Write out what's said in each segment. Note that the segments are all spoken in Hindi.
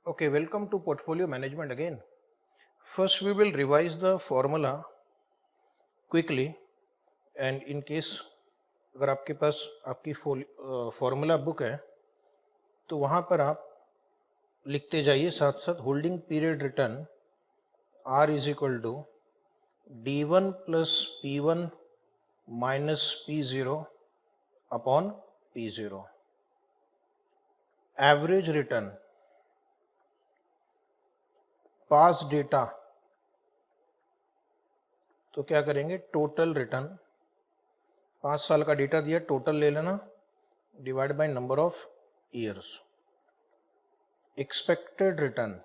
Okay, welcome to portfolio management again. First, we will revise the formula quickly, and in case अगर आपके पास आपकी फॉर्मूला बुक है तो वहाँ पर आप लिखते जाइए साथ साथ holding period return R is equal to D1 plus P1 minus P0 upon P0. Average return past data, तो क्या करेंगे, टोटल रिटर्न, 5 साल का डेटा दिया, टोटल ले लेना, divide by number of years. Expected return,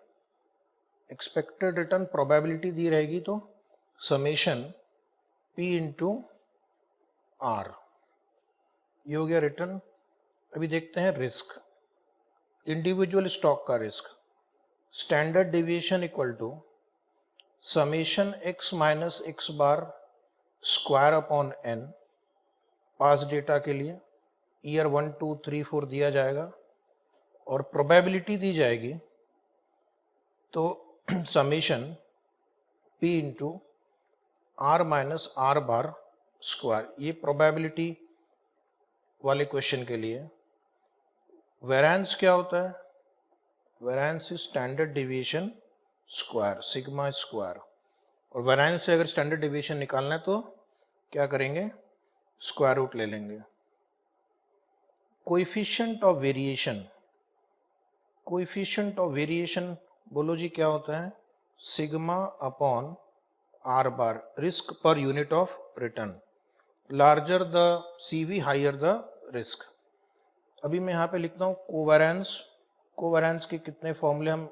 expected return probability दी रहेगी तो समेशन P इंटू आर, ये हो गया रिटर्न. अभी देखते हैं रिस्क. इंडिविजुअल स्टॉक का risk, standard deviation equal to summation x minus x bar square upon n. Past data के लिए ईयर 1 2 3 4 दिया जाएगा और प्रोबेबिलिटी दी जाएगी तो summation p into R minus R bar square. ये प्रोबेबिलिटी वाले क्वेश्चन के लिए. वेरिएंस क्या होता है? Variance is standard deviation square, sigma square. और वेरिएंस से अगर स्टैंडर्ड डेविएशन निकालना है तो क्या करेंगे, स्क्वायर रूट ले लेंगे. Coefficient of variation, coefficient of variation बोलो जी क्या होता है, sigma upon are bar, risk per unit of return. Larger the CV higher the risk. अभी मैं यहाँ पे लिखता हूँ कोवेरिएंस. कोवेरिएंस के कितने फॉर्मूले हम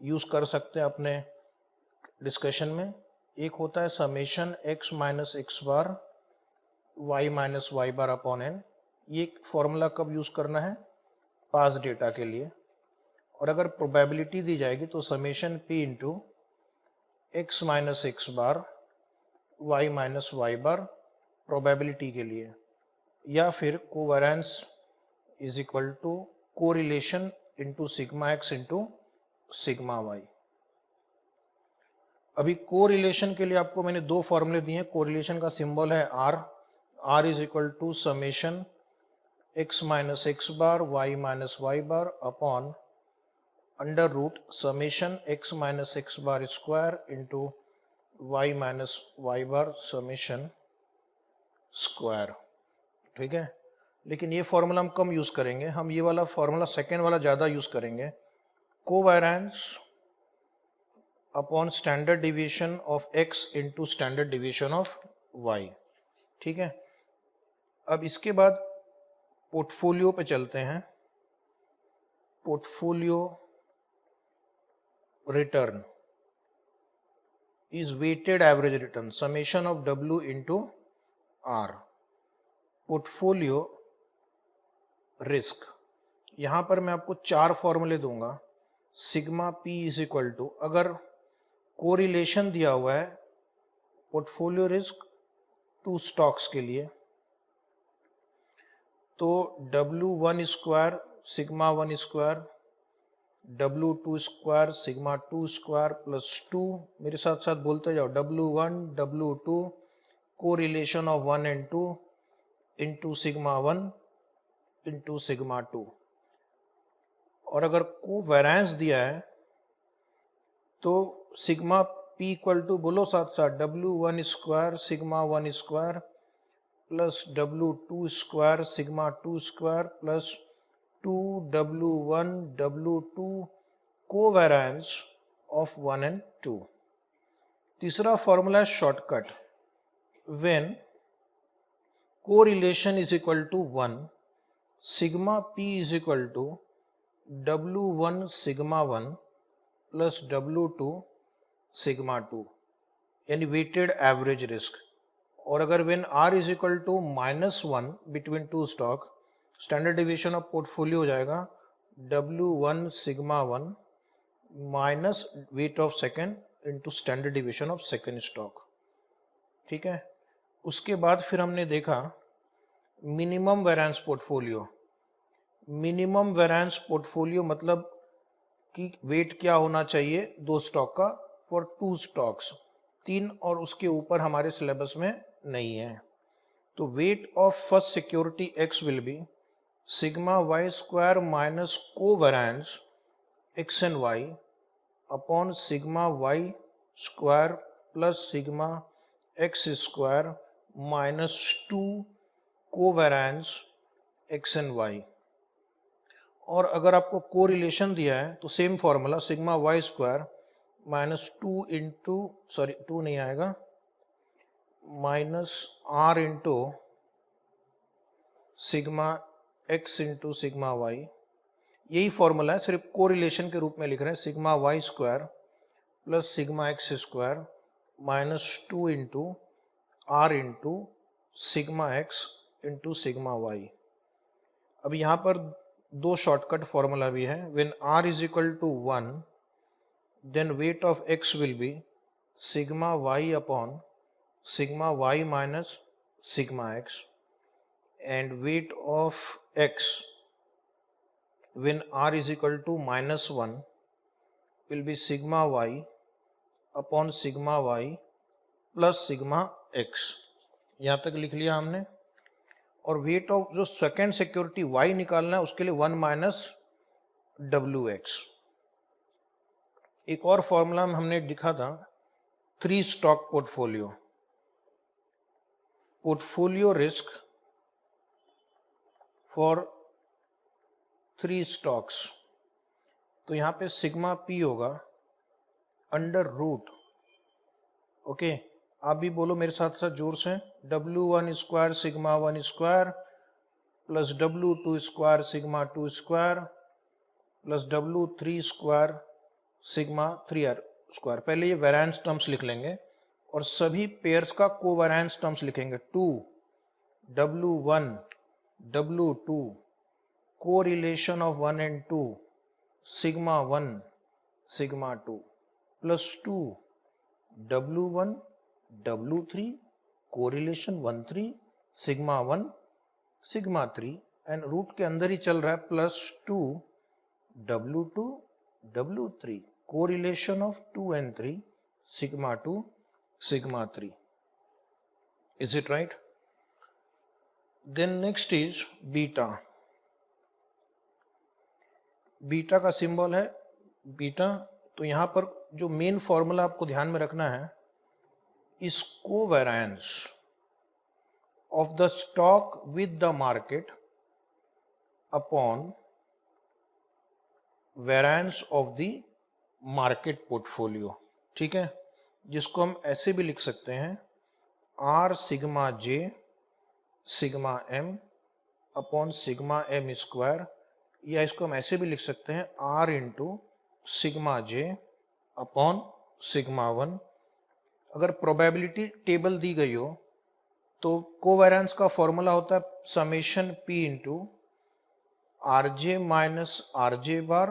यूज कर सकते हैं अपने डिस्कशन में. एक होता है summation x minus x bar y minus Y bar upon n. ये फॉर्मूला कब यूज करना है, पास डेटा के लिए. और अगर प्रोबेबिलिटी दी जाएगी तो summation p into x minus x bar y minus Y bar probability के लिए. या फिर covariance is equal to correlation into sigma x into sigma y. अभी कोरिलेशन के लिए आपको मैंने दो फॉर्मूले दिए हैं. कोरिलेशन का सिंबल है R. R is equal to summation X minus x bar Y minus Y bar upon under root summation X minus x bar square into Y minus Y bar summation square. ठीक है, लेकिन ये फॉर्मूला हम कम यूज करेंगे. हम ये वाला फॉर्मूला सेकेंड वाला ज़्यादा यूज करेंगे. Covariance upon standard division of x into standard division of y. ठीक है, अब इसके बाद पोर्टफोलियो पे चलते हैं. Portfolio return is weighted average return, summation of W into R. Portfolio risk, यहां पर मैं आपको 4 फॉर्मूले दूंगा. Sigma P is equal to, अगर कोरिलेशन दिया हुआ है पोर्टफोलियो रिस्क 2 स्टॉक्स के लिए तो W1 square sigma 1 square, W2 square sigma 2 square plus 2, मेरे साथ साथ बोलते जाओ, W1 W2 correlation of 1 and 2 into sigma 1 into sigma 2. और अगर कोवेरिएंस दिया है तो सिग्मा P इक्वल टू, बोलो साथ साथ, W1 square sigma 1 square plus W2 square sigma 2 square plus 2W1 W2 covariance of 1 and 2. तीसरा फॉर्मूला है shortcut. When correlation is equal to 1, sigma P is equal to W1 sigma 1 plus W2 sigma 2, यानी वेटेड एवरेज रिस्क. और अगर when R is equal to -1 between 2 stock, standard deviation of portfolio हो जाएगा W1 sigma 1 minus weight of second into standard deviation of second stock. ठीक है, उसके बाद फिर हमने देखा minimum variance portfolio. Minimum variance portfolio मतलब कि वेट क्या होना चाहिए दो स्टॉक का फॉर टू स्टॉक्स, 3 और उसके ऊपर हमारे सिलेबस में नहीं है। तो weight of first security X will be sigma Y square minus covariance X and Y upon sigma Y square plus sigma X square minus 2 covariance X and Y. और अगर आपको कोरिलेशन दिया है तो same formula sigma Y square minus 2 into sorry 2 नहीं आएगा minus R into sigma x into sigma Y, यही फॉर्मूला है, सिर्फ कोरिलेशन के रूप में लिख रहे हैं। Sigma Y square plus sigma X square minus 2 into R into sigma x into sigma Y. अब यहाँ पर दो शॉर्टकट फॉर्मूला भी है। When r is equal to 1 then weight of x will be sigma y upon sigma y minus sigma x and weight of x when r is equal to -1 will be sigma y upon sigma y plus sigma x। यहाँ तक लिख लिया हमने। और वेट ऑफ जो सेकेंड सिक्योरिटी y निकालना है उसके लिए 1 माइनस WX। एक और फॉर्मूला हमने लिखा था 3 stock portfolio. Portfolio risk for 3 stocks, तो यहाँ पे सिग्मा P होगा अंडर रूट, ओके आप भी बोलो मेरे साथ साथ जोर से, W1 square sigma 1 square plus W2 square sigma 2 square plus W3 square sigma 3 square. पहले ये वेरिएंस टर्म्स लिख लेंगे और सभी पेयर्स का कोवेरिएंस टर्म्स लिखेंगे। 2 W1 W2 correlation of 1 and 2 sigma 1 sigma 2 plus 2 W1 W3 correlation 1 3 sigma 1 sigma 3 and root के अंदर ही चल रहा है plus 2 W2 W3 correlation of 2 and 3 sigma 2 sigma 3। Is it right? Then next is beta. Beta का सिंबल है बीटा। तो यहां पर जो मेन फॉर्मूला आपको ध्यान में रखना है is covariance of the stock with the market upon variance of the market portfolio। ठीक है, जिसको हम ऐसे भी लिख सकते हैं R sigma J sigma M upon sigma M square, या इसको हम ऐसे भी लिख सकते हैं R into sigma J upon sigma 1। अगर प्रोबेबिलिटी टेबल दी गई हो तो कोवेरिएंस का फॉर्मूला होता है summation P into RJ minus RJ bar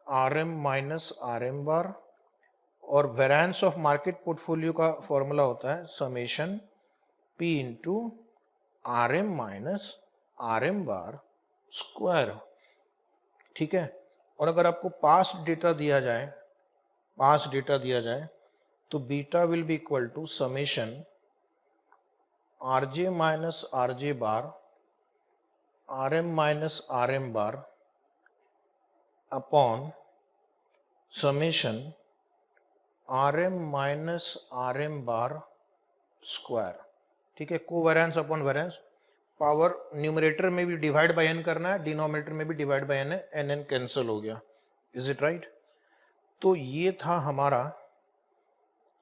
RM minus RM बार, और वेरिएंस ऑफ मार्केट पोर्टफोलियो का फॉर्मूला होता है summation P into RM minus RM bar square. ठीक है, और अगर आपको पास्ट डेटा दिया जाए तो beta will be equal to summation RJ minus RJ bar RM minus RM bar upon summation RM minus RM bar square. ठीक है, covariance upon variance, power numerator में भी डिवाइड बाय n करना है, डिनोमिनेटर में भी डिवाइड बाय n है, n कैंसिल हो गया। Is it right? तो ये था हमारा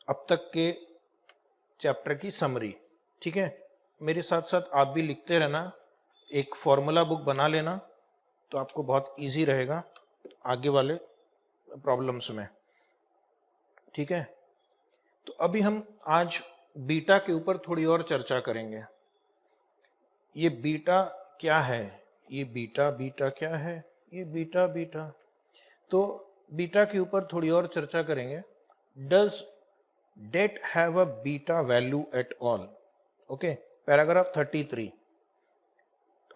अब तक के चैप्टर की समरी। ठीक है, मेरे साथ साथ आप भी लिखते रहना, एक फॉर्मूला बुक बना लेना तो आपको बहुत इजी रहेगा आगे वाले प्रॉब्लम्स में। ठीक है, तो अभी हम आज बीटा के ऊपर थोड़ी और चर्चा करेंगे। ये बीटा क्या है, ये बीटा, बीटा क्या है, ये बीटा बीटा। तो बीटा के ऊपर थोड़ी और चर्चा करेंगे। Does debt have a beta value at all? Okay, paragraph 33।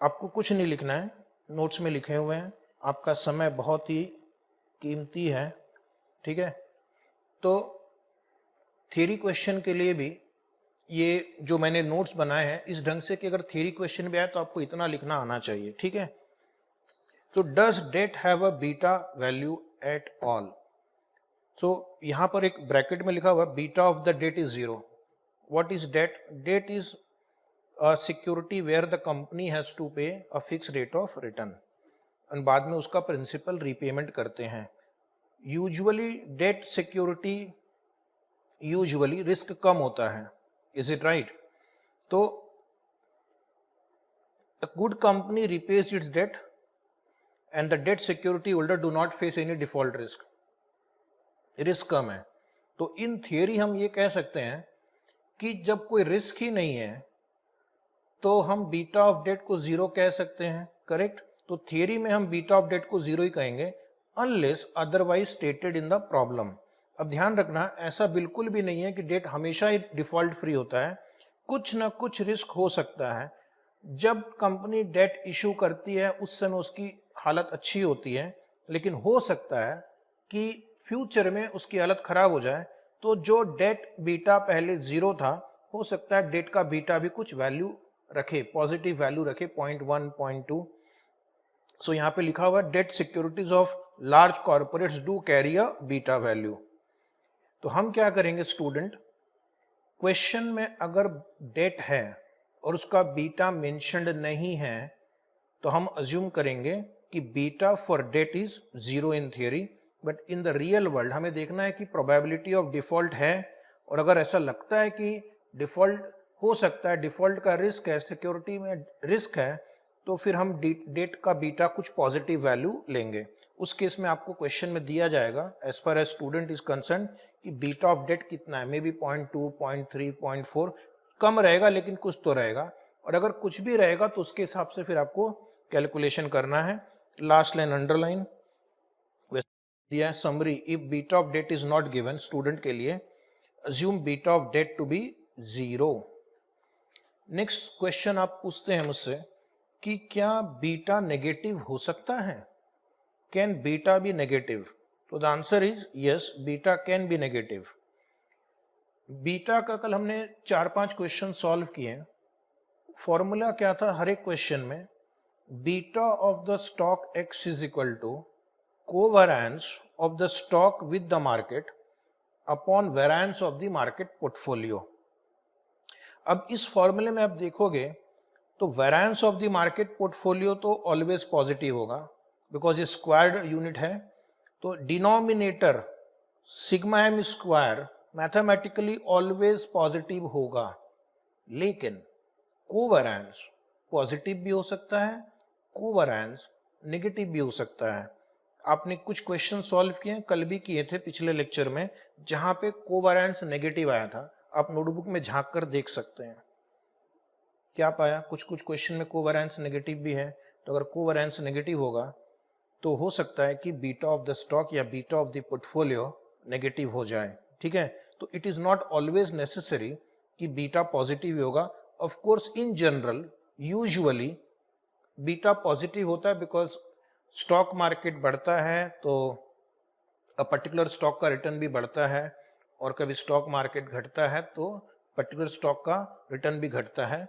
आपको कुछ नहीं लिखना है, नोट्स में लिखे हुए हैं, आपका समय बहुत ही कीमती है, ठीक है। तो थ्योरी क्वेश्चन के लिए भी ये जो मैंने नोट्स बनाए हैं इस ढंग से कि अगर थ्योरी क्वेश्चन भी आए तो आपको इतना लिखना आना चाहिए, ठीक है। तो does debt have a beta value at all? So यहां पर एक ब्रैकेट में लिखा हुआ beta of the debt is 0। What is debt? Debt is a security where the company has to pay a fix rate of return, और बाद में उसका प्रिंसिपल रीपेमेंट करते हैं। Usually debt security, usually risk कम होता है, इज इट राइट? तो a good company repays its debt and the debt security holder do not face any default risk. Risk कम है, तो इन थियरी हम ये कह सकते हैं कि जब कोई रिस्क ही नहीं है तो हम बीटा ऑफ डेट को 0 कह सकते हैं, करेक्ट। तो थियरी में हम बीटा ऑफ डेट को 0 ही कहेंगे unless otherwise stated in the problem. अब ध्यान रखना, ऐसा बिल्कुल भी नहीं है कि डेट हमेशा ही डिफॉल्ट फ्री होता है, कुछ ना कुछ रिस्क हो सकता है। जब कंपनी डेट इशू करती है उस समय उसकी हालत अच्छी होती है, लेकिन हो सकता है कि फ्यूचर में उसकी हालत खराब हो जाए, तो जो डेट बीटा पहले 0 था, हो सकता है डेट का बीटा भी कुछ वैल्यू रखे, पॉजिटिव वैल्यू रखे, 0.1 0.2। सो यहाँ पे लिखा हुआ debt securities of large corporates do carry a beta value. तो हम क्या करेंगे स्टूडेंट, क्वेश्चन में अगर डेट है और उसका बीटा मेंशन्ड नहीं है तो हम अज्यूम करेंगे कि beta for debt is 0 in theory, but in the real world हमें देखना है कि प्रोबेबिलिटी ऑफ डिफॉल्ट है, और अगर ऐसा लगता है कि डिफॉल्ट हो सकता है, डिफॉल्ट का रिस्क है, सिक्योरिटी में रिस्क है, तो फिर हम डेट का बीटा कुछ पॉजिटिव वैल्यू लेंगे। उस केस में आपको क्वेश्चन में दिया जाएगा as per as student is concern कि बीटा ऑफ डेट कितना है, मे बी 0.2 0.3 0.4, कम रहेगा लेकिन कुछ तो रहेगा, और अगर कुछ भी रहेगा तो उसके हिसाब से फिर आपको कैलकुलेशन करना है। लास्ट लाइन अंडरलाइन दिया है summary, if beta of debt is not given, student के लिए assume beta of debt to be 0। Next question आप पूछते हैं मुझसे कि क्या बीटा नेगेटिव हो सकता है? Can beta be negative? तो the answer is yes, beta can be negative. Beta का कल हमने 4-5 क्वेश्चन सॉल्व किए। फॉर्मूला क्या था हर एक क्वेश्चन में? Beta of the stock X is equal to covariance of the stock with the market upon variance of the market portfolio. अब इस फॉर्मूले में आप देखोगे तो variance of the market portfolio तो ऑलवेज पॉजिटिव होगा बिकॉज ये स्क्वायर्ड यूनिट है, तो denominator sigma M square mathematically always positive होगा। लेकिन कोवेरिएंस पॉजिटिव भी हो सकता है, कोवेरिएंस नेगेटिव भी हो सकता है। आपने कुछ क्वेश्चन सॉल्व किए, कल भी किए थे पिछले लेक्चर में, जहां पे कोवेरिएंस नेगेटिव आया था। आप नोटबुक में झांक कर देख सकते हैं क्या पाया। कुछ कुछ क्वेश्चन में कोवेरिएंस नेगेटिव भी है, तो अगर कोवेरिएंस नेगेटिव होगा तो हो सकता है कि बीटा ऑफ द स्टॉक या beta of the portfolio negative हो जाए, ठीक है। तो it is not always necessary कि बीटा पॉजिटिव होगा। Of course in general usually beta positive होता है बिकॉज स्टॉक मार्केट बढ़ता है तो अ पर्टिकुलर स्टॉक का रिटर्न भी बढ़ता है, और कभी स्टॉक मार्केट घटता है तो पर्टिकुलर स्टॉक का रिटर्न भी घटता है।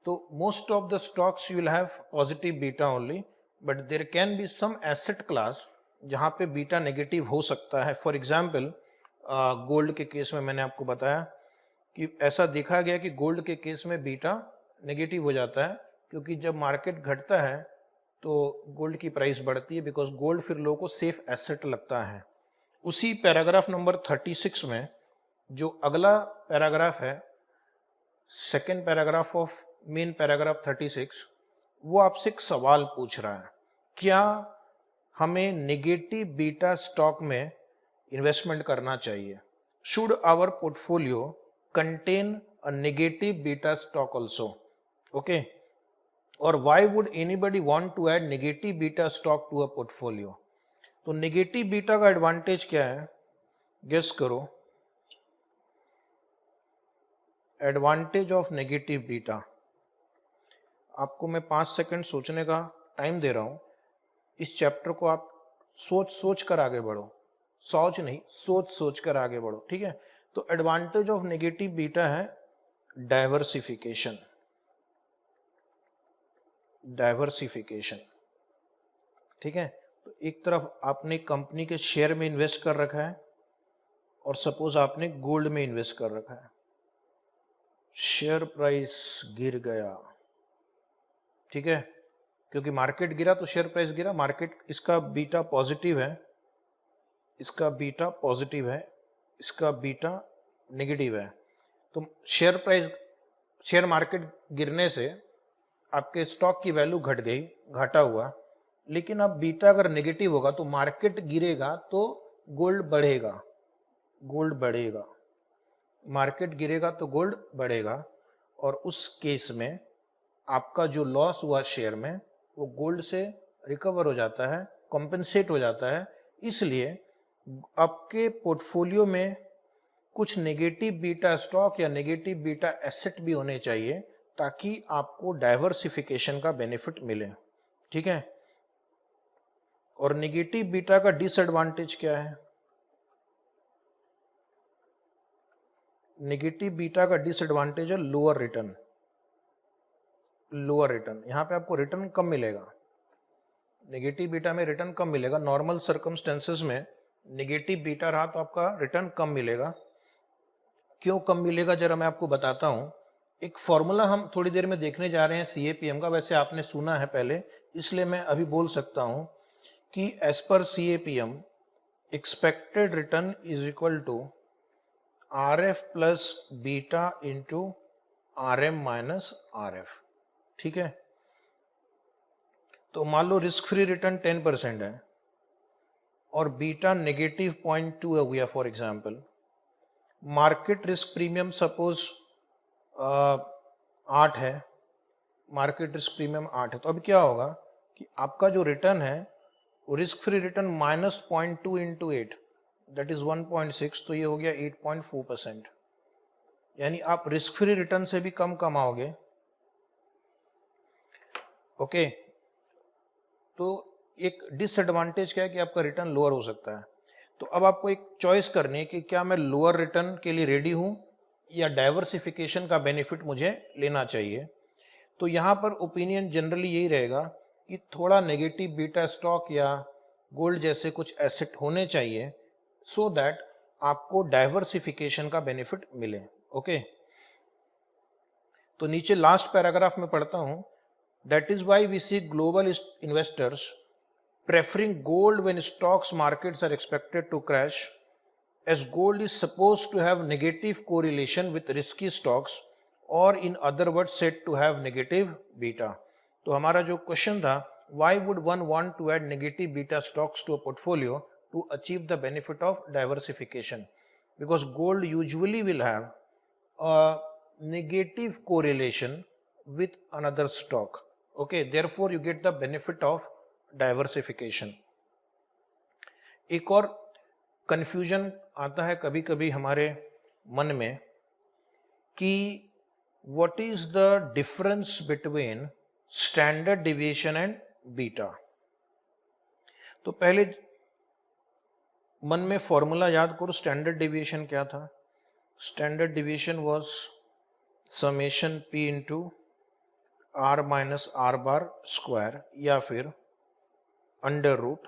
तो most of the stocks you will have positive beta only, but there can be some asset class जहाँ पे बीटा नेगेटिव हो सकता है। फॉर एग्जाम्पल गोल्ड के केस में मैंने आपको बताया कि ऐसा देखा गया कि गोल्ड के केस में बीटा नेगेटिव हो जाता है, क्योंकि जब मार्केट घटता है तो गोल्ड की प्राइस बढ़ती है, बिकॉज गोल्ड फिर लोगों को सेफ एसेट लगता है। उसी पैराग्राफ नंबर 36 में जो अगला पैराग्राफ है, second paragraph of main paragraph 36, वो आपसे एक सवाल पूछ रहा है, क्या हमें नेगेटिव बीटा स्टॉक में इन्वेस्टमेंट करना चाहिए? Should our portfolio contain a negative beta stock also? Okay, और why would anybody want to add negative beta stock to a portfolio? तो नेगेटिव बीटा का एडवांटेज क्या है, गेस करो. एडवांटेज ऑफ नेगेटिव बीटा, आपको मैं 5 सेकंड सोचने का टाइम दे रहा हूं. इस चैप्टर को आप सोच कर आगे बढ़ो, सोच कर आगे बढ़ो, ठीक है. तो एडवांटेज ऑफ नेगेटिव बीटा है डाइवर्सिफिकेशन. ठीक है. तो एक तरफ आपने कंपनी के शेयर में इन्वेस्ट कर रखा है और सपोज आपने गोल्ड में इन्वेस्ट कर रखा है. शेयर प्राइस गिर गया, ठीक है, क्योंकि मार्केट गिरा तो शेयर प्राइस गिरा. मार्केट, इसका बीटा पॉजिटिव है, इसका बीटा पॉजिटिव है, इसका बीटा नेगेटिव है. तो शेयर मार्केट गिरने से आपके स्टॉक की वैल्यू घट गई, घाटा हुआ. लेकिन अब बीटा अगर नेगेटिव होगा तो मार्केट गिरेगा तो गोल्ड बढ़ेगा, मार्केट गिरेगा तो गोल्ड बढ़ेगा. और उस केस में आपका जो लॉस हुआ शेयर में वो गोल्ड से रिकवर हो जाता है, कॉम्पेंसेट हो जाता है. इसलिए आपके पोर्टफोलियो में कुछ नेगेटिव बीटा स्टॉक या नेगेटिव बीटा एसेट भी होने चाहिए ताकि आपको डाइवर्सिफिकेशन का बेनिफिट मिले, ठीक है. और नेगेटिव बीटा का डिसएडवांटेज क्या है? नेगेटिव बीटा का डिसएडवांटेज है लोअर रिटर्न. यहां पे आपको रिटर्न कम मिलेगा. नेगेटिव बीटा में रिटर्न कम मिलेगा. नॉर्मल सर्कमस्टेंसेस में नेगेटिव बीटा रहा तो आपका रिटर्न कम मिलेगा. क्यों कम मिलेगा जरा मैं आपको बताता हूं. एक फॉर्मूला हम थोड़ी देर में देखने जा रहे हैं CAPM का. वैसे आपने सुना है पहले, इसलिए मैं अभी बोल सकता हूं कि as per CAPM expected return is equal to RF plus beta into RM minus RF, ठीक है. तो मान लो रिस्क फ्री रिटर्न 10% है और बीटा नेगेटिव 0.2 हो गया for example. Market risk premium suppose 8 है, मार्केट रिस्क प्रीमियम 8 है. तो अब क्या होगा कि आपका जो रिटर्न है वो risk free return minus 0.2 into 8 that is 1.6. तो ये हो गया 8.4%. यानी आप रिस्क फ्री रिटर्न से भी कम कमाओगे. ओके. तो एक डिसएडवांटेज क्या है कि आपका रिटर्न लोअर हो सकता है. तो अब आपको एक चॉइस करनी है कि क्या मैं लोअर रिटर्न के लिए रेडी हूं या डाइवर्सिफिकेशन का बेनिफिट मुझे लेना चाहिए. तो यहां पर ओपिनियन जनरली यही रहेगा कि थोड़ा नेगेटिव बीटा स्टॉक या गोल्ड जैसे कुछ एसेट होने चाहिए सो दैट आपको डाइवर्सिफिकेशन का बेनिफिट मिले. ओके. तो नीचे लास्ट पैराग्राफ में पढ़ता हूं. That is why we see global investors preferring gold when stocks markets are expected to crash, as gold is supposed to have negative correlation with risky stocks or in other words said to have negative beta. तो हमारा जो क्वेश्चन था, why would one want to add negative beta stocks to a portfolio to achieve the benefit of diversification? Because gold usually will have a negative correlation with another stock. Okay, therefore you get the benefit of diversification. एक और कंफ्यूजन आता है कभी कभी हमारे मन में कि what is the difference between standard deviation and beta. तो पहले मन में फॉर्मूला याद करो. स्टैंडर्ड डिविएशन क्या था? Standard deviation was summation P into R minus R bar square या फिर under root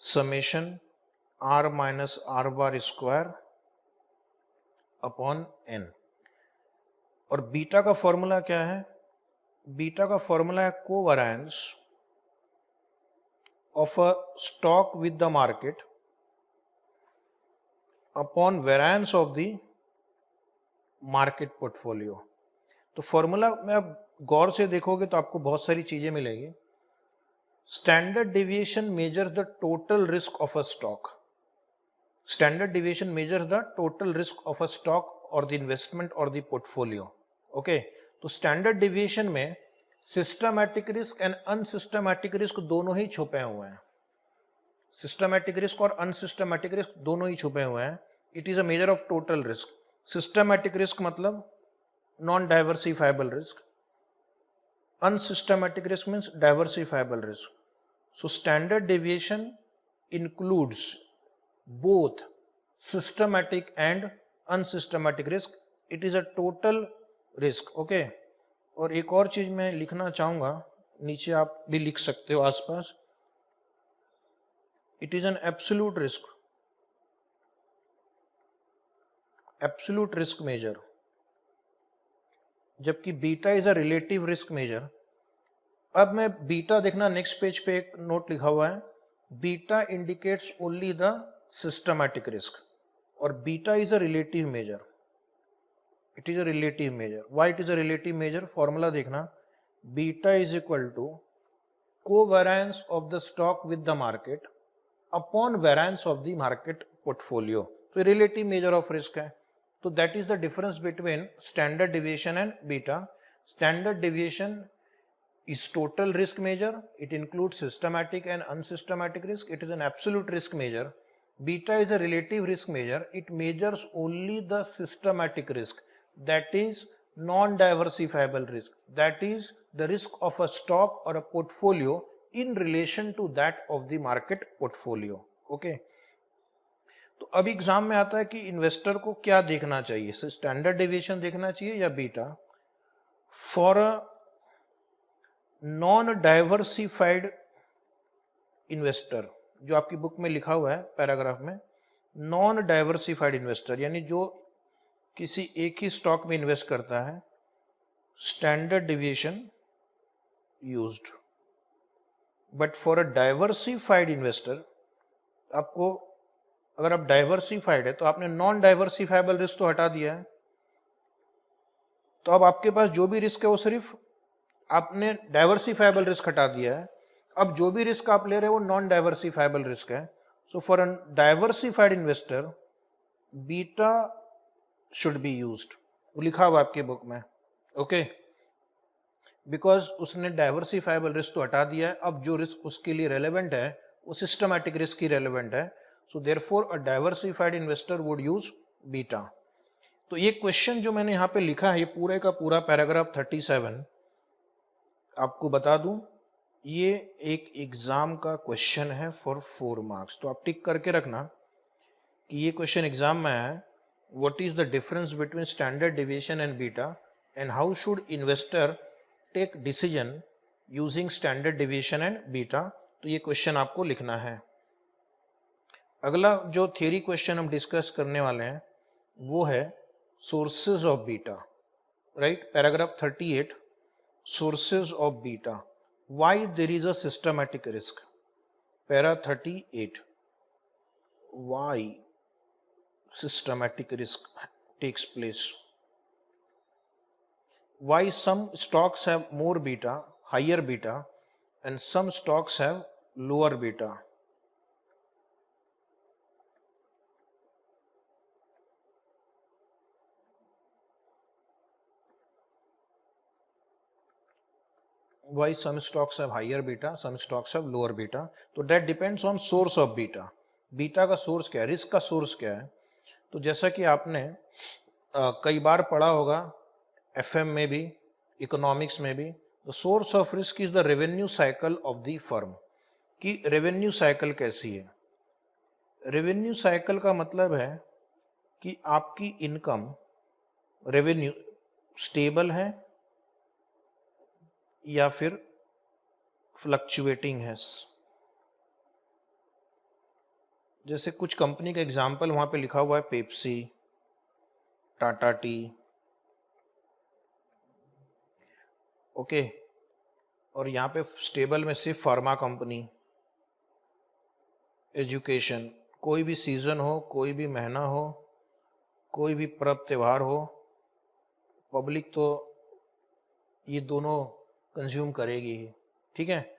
summation R minus R bar square upon N. और बीटा का फॉर्मूला क्या है? बीटा का फॉर्मूला है covariance of a stock with the market upon variance of the market portfolio. तो फॉर्मूला में आप गौर से देखोगे तो आपको बहुत सारी चीजें मिलेगी. Standard deviation measures the total risk of a stock. Standard deviation measures the total risk of a stock or the investment or the portfolio. Okay, तो standard deviation में systematic risk and unsystematic risk दोनों ही छुपे हुए हैं, सिस्टमैटिक रिस्क और अनसिस्टमैटिक रिस्क दोनों ही छुपे हुए हैं। It is a measure of total risk. Systematic risk मतलब non diversifiable risk, unsystematic risk means diversifiable risk. So standard deviation includes both systematic and unsystematic risk. It is a total risk. Okay. और एक और चीज मैं लिखना चाहूंगा, नीचे आप भी लिख सकते हो आसपास, it is an absolute risk, absolute risk measure, जबकि beta is a relative risk measure. अब मैं बीटा देखना, नेक्स्ट पेज पे एक नोट लिखा हुआ है, beta indicates only the systematic risk और beta is a relative measure. It is a relative measure. Why it is a relative measure? Formula देखना, beta is equal to covariance of the stock with the market upon variance of the market portfolio. तो रिलेटिव मेजर ऑफ रिस्क है। तो that is the difference between standard deviation and beta. Standard deviation is total risk measure. It includes systematic and unsystematic risk. It is an absolute risk measure. Beta is a relative risk measure. It measures only the systematic risk, that is non-diversifiable risk, that is the risk of a stock or a portfolio in relation to that of the market portfolio. Okay. तो अब एग्जाम में आता है कि इन्वेस्टर को क्या देखना चाहिए, स्टैंडर्ड डेविएशन देखना चाहिए या beta. For a non diversified investor, जो आपकी बुक में लिखा हुआ है पैराग्राफ में, नॉन डाइवर्सिफाइड इन्वेस्टर यानी जो किसी एक ही स्टॉक में इन्वेस्ट करता है, standard deviation used. But for a diversified investor, आपको अगर आप डाइवर्सिफाइड है तो आपने नॉन डाइवर्सिफाइबल रिस्क तो हटा दिया है, तो अब आपके पास जो भी रिस्क है वो सिर्फ आपने डाइवर्सिफाइबल रिस्क हटा दिया है। अब जो भी रिस्क आप ले रहे हो वो नॉन डाइवर्सिफाइबल रिस्क है। So for a diversified investor beta should be used, वो लिखा हुआ आपकी बुक में। ओके, बिकॉज उसने डाइवर्सिफाइबल रिस्क तो हटा दिया है, अब जो रिस्क उसके लिए रेलेवेंट है वो सिस्टमैटिक रिस्क ही रेलेवेंट है। So therefore a diversified investor would use beta. तो ये क्वेश्चन जो मैंने यहाँ पे लिखा है, ये पूरे का पूरा पैराग्राफ 37 आपको बता दूं, ये एक एग्जाम का क्वेश्चन है फॉर 4 मार्क्स। तो आप टिक करके रखना कि ये क्वेश्चन एग्जाम में आया है। What is the difference between standard deviation and beta and how should investor take decision using standard deviation and beta. तो ये क्वेश्चन आपको लिखना है। अगला जो थियरी क्वेश्चन हम डिस्कस करने वाले हैं वो है sources of beta. Right, paragraph 38, sources of beta, why there is a systematic risk. Para 38, why systematic risk takes place, why some stocks have more beta, higher beta, and some stocks have lower beta. Why some stocks have higher beta, some stocks have lower beta. तो that depends on source of beta. Beta का सोर्स क्या है, रिस्क का सोर्स क्या है। तो जैसा कि आपने कई बार पढ़ा होगा एफएम में भी, इकोनॉमिक्स में भी, the source of risk is the revenue cycle of the firm. कि रेवेन्यू साइकिल कैसी है। रेवेन्यू साइकिल का मतलब है कि आपकी इनकम, रेवेन्यू स्टेबल है या फिर फ्लक्चुएटिंग है। जैसे कुछ कंपनी का एग्जांपल वहां पे लिखा हुआ है, पेप्सी, टाटा टी। ओके, और यहाँ पे स्टेबल में सिर्फ फार्मा कंपनी, एजुकेशन। कोई भी सीजन हो, कोई भी महीना हो, कोई भी पर्व त्योहार हो, पब्लिक तो ये दोनों कंज्यूम करेगी ही, ठीक है।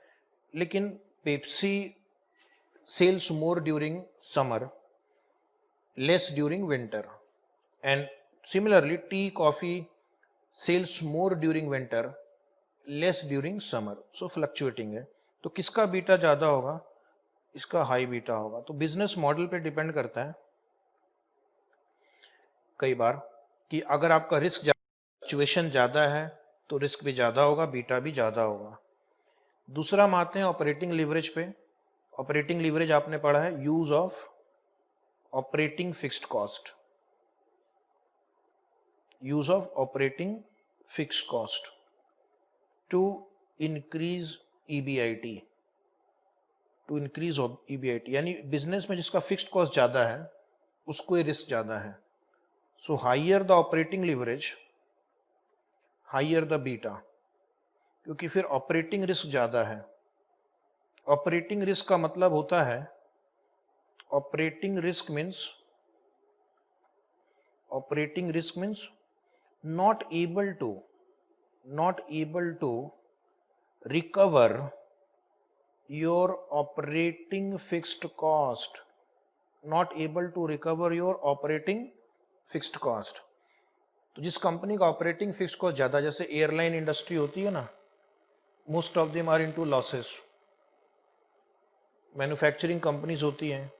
लेकिन Pepsi sells more during summer, less during winter, and similarly tea, coffee sells more during winter, less during summer, so fluctuating है। तो किसका बीटा ज़्यादा होगा? इसका हाई बीटा होगा। तो बिजनेस मॉडल पे डिपेंड करता है कई बार कि अगर आपका रिस्क फ्लक्चुएशन ज़्यादा है तो रिस्क भी ज़्यादा होगा, बीटा भी ज़्यादा होगा। दूसरा हम आते हैं ऑपरेटिंग लीवरेज पे। ऑपरेटिंग लीवरेज आपने पढ़ा है, use of operating fixed cost, use of operating fixed cost to increase EBIT, to increase EBIT, यानी बिजनेस में जिसका फिक्स्ड कॉस्ट ज्यादा है उसको ये रिस्क ज्यादा है। So higher the operating leverage, higher the beta, क्योंकि फिर ऑपरेटिंग रिस्क ज्यादा है। ऑपरेटिंग रिस्क का मतलब होता है, operating risk means not able to recover your operating fixed cost, not able to recover your operating fixed cost। तो जिस कंपनी का ऑपरेटिंग फिक्स्ड कॉस्ट ज्यादा, जैसे एयरलाइन इंडस्ट्री होती है ना, most of them are into losses, manufacturing companies होती हैं,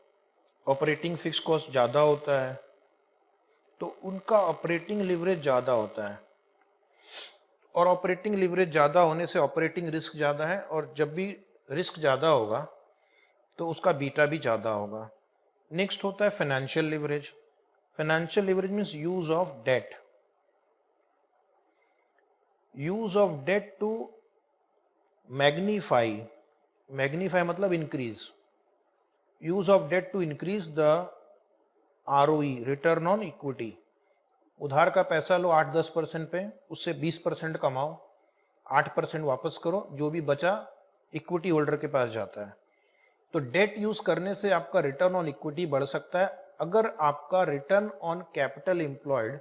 ऑपरेटिंग फिक्स्ड कॉस्ट ज्यादा होता है तो उनका ऑपरेटिंग लीवरेज ज्यादा होता है, और ऑपरेटिंग लीवरेज ज्यादा होने से ऑपरेटिंग रिस्क ज्यादा है, और जब भी रिस्क ज्यादा होगा तो उसका बीटा भी ज्यादा होगा। नेक्स्ट होता है financial leverage. Financial leverage means use of debt, use of debt to magnify, magnify मतलब increase, use of debt to increase the ROE, return on equity. उधार का पैसा लो 8-10% पे, उससे 20% कमाओ, 8% वापस करो, जो भी बचा इक्विटी होल्डर के पास जाता है। तो डेट यूज करने से आपका रिटर्न ऑन इक्विटी बढ़ सकता है अगर आपका return on capital employed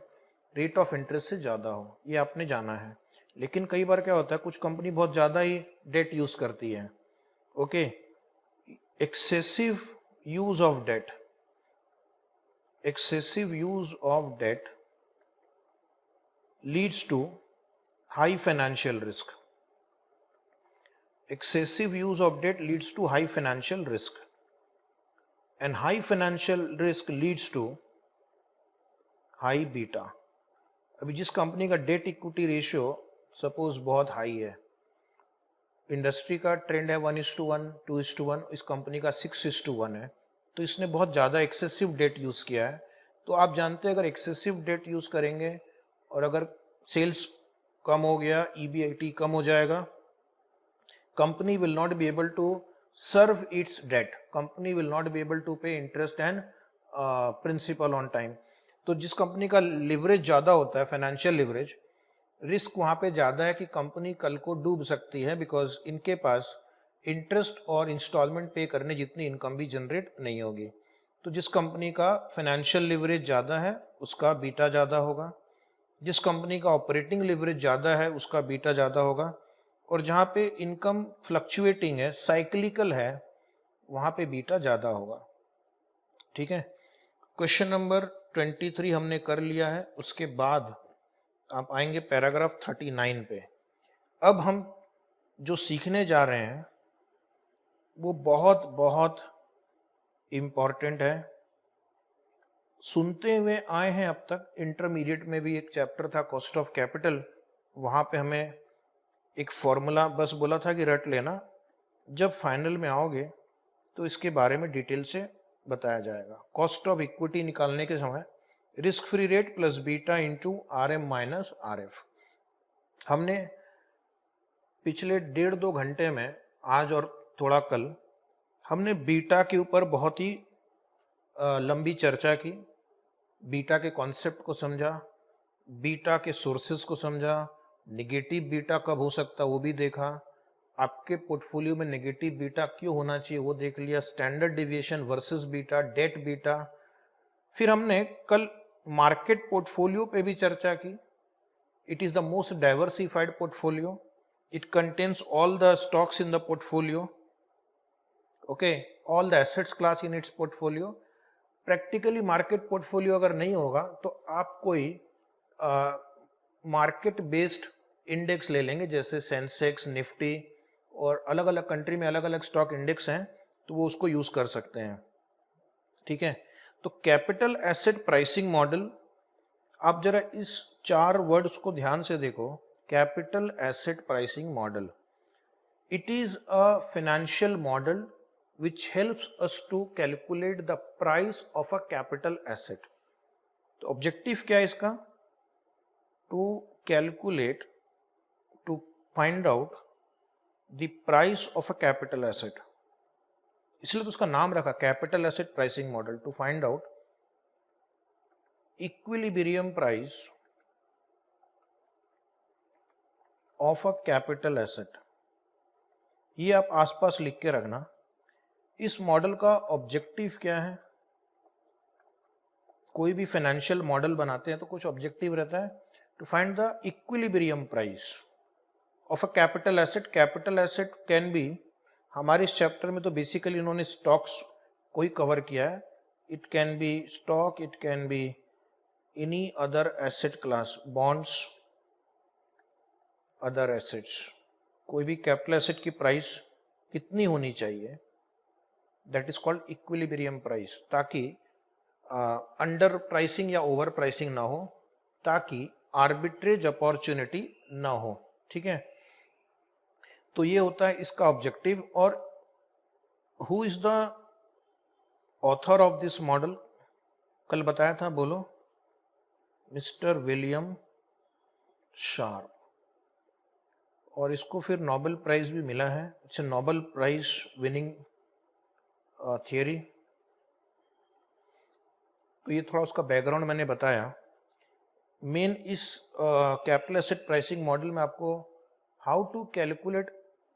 rate of interest से ज्यादा हो, ये आपने जाना है। लेकिन कई बार क्या होता है, कुछ कंपनी बहुत ज्यादा ही डेट यूज करती है। Okay, excessive use of debt, excessive use of debt leads to high financial risk. Excessive use of debt leads to high financial risk, and high financial risk leads to high beta। अभी जिस कंपनी का डेट इक्विटी रेशियो सपोज बहुत हाई है, इंडस्ट्री का ट्रेंड है 1:1, 2:1, इस कंपनी का 6:1 है, तो इसने बहुत ज़्यादा एक्सेसिव डेट यूज़ किया है। तो आप जानते हैं अगर एक्सेसिव डेट यूज़ करेंगे और अगर सेल्स कम हो गया, ईबीआईटी कम हो जाएगा, company will not be able to serve its debt, company will not be able to pay interest and principal on time. तो जिस कंपनी का लिवरेज ज़्यादा होता है, फाइनेंशियल लिवरेज, रिस्क वहाँ पे ज़्यादा है कि कंपनी कल को डूब सकती है, बिकॉज इनके पास इंटरेस्ट और इंस्टॉलमेंट पे करने जितनी इनकम भी जनरेट नहीं होगी। तो जिस कंपनी का फाइनेंशियल लिवरेज ज़्यादा है उसका बीटा ज़्यादा होगा, जिस कंपनी का ऑपरेटिंग लिवरेज ज़्यादा है उसका बीटा ज़्यादा होगा, और जहाँ पे इनकम फ्लक्चुएटिंग है, साइक्लिकल है, वहाँ पे बीटा ज़्यादा होगा। ठीक है, क्वेश्चन नंबर 23 हमने कर लिया है। उसके बाद आप आएंगे पैराग्राफ 39 पे। अब हम जो सीखने जा रहे हैं वो बहुत बहुत इम्पॉर्टेंट है। सुनते हुए आए हैं अब तक, इंटरमीडिएट में भी एक चैप्टर था कॉस्ट ऑफ कैपिटल, वहाँ पे हमें एक फॉर्मूला बस बोला था कि रट लेना, जब फाइनल में आओगे तो इसके बारे में डिटेल से बताया जाएगा। कॉस्ट ऑफ इक्विटी निकालने के समय risk free rate plus beta into RM minus RF। हमने पिछले 1.5-2 घंटे में, आज और थोड़ा कल, हमने बीटा के ऊपर बहुत ही लंबी चर्चा की, बीटा के कॉन्सेप्ट को समझा, बीटा के सोर्सेज को समझा, नेगेटिव बीटा कब हो सकता वो भी देखा, आपके पोर्टफोलियो में नेगेटिव बीटा क्यों होना चाहिए वो देख लिया, standard deviation versus beta, debt beta. फिर हमने कल मार्केट पोर्टफोलियो पे भी चर्चा की। It is the most diversified portfolio, it contains all the stocks in the portfolio, okay, all the assets class in its portfolio. Practically market portfolio अगर नहीं होगा तो आप कोई मार्केट बेस्ड इंडेक्स ले लेंगे, जैसे सेंसेक्स, निफ्टी, और अलग अलग कंट्री में अलग अलग स्टॉक इंडेक्स हैं, तो वो उसको यूज कर सकते हैं। ठीक है, तो कैपिटल एसेट प्राइसिंग मॉडल, आप जरा इस 4 वर्ड्स को ध्यान से देखो। Capital asset pricing model, it is a financial model which helps us to calculate the price of a capital asset. तो ऑब्जेक्टिव क्या है इसका? To calculate, to find out the price of a capital asset, इसलिए तो उसका नाम रखा capital asset pricing model, to find out equilibrium price of a capital asset. ये आप आसपास लिख के रखना। इस मॉडल का ऑब्जेक्टिव क्या है? कोई भी फाइनेंशियल मॉडल बनाते हैं तो कुछ ऑब्जेक्टिव रहता है, to find the equilibrium price of a capital asset. Capital asset can be, हमारे इस चैप्टर में तो बेसिकली इन्होंने स्टॉक्स को ही कवर किया है। It can be stock, it can be any other asset class, bonds, other assets. कोई भी कैपिटल एसेट की प्राइस कितनी होनी चाहिए, that is called equilibrium price, ताकि अंडर प्राइसिंग या ओवर प्राइसिंग ना हो, ताकि आर्बिट्रेज अपॉर्चुनिटी ना हो। ठीक है, तो ये होता है इसका ऑब्जेक्टिव। और who is the author of this model? कल बताया था, बोलो। मिस्टर विलियम शार्प, और इसको फिर नोबेल प्राइज भी मिला है। It's Nobel prize winning theory. तो ये थोड़ा उसका बैकग्राउंड मैंने बताया। मेन इस कैपिटल एसेट प्राइसिंग मॉडल में आपको how to calculate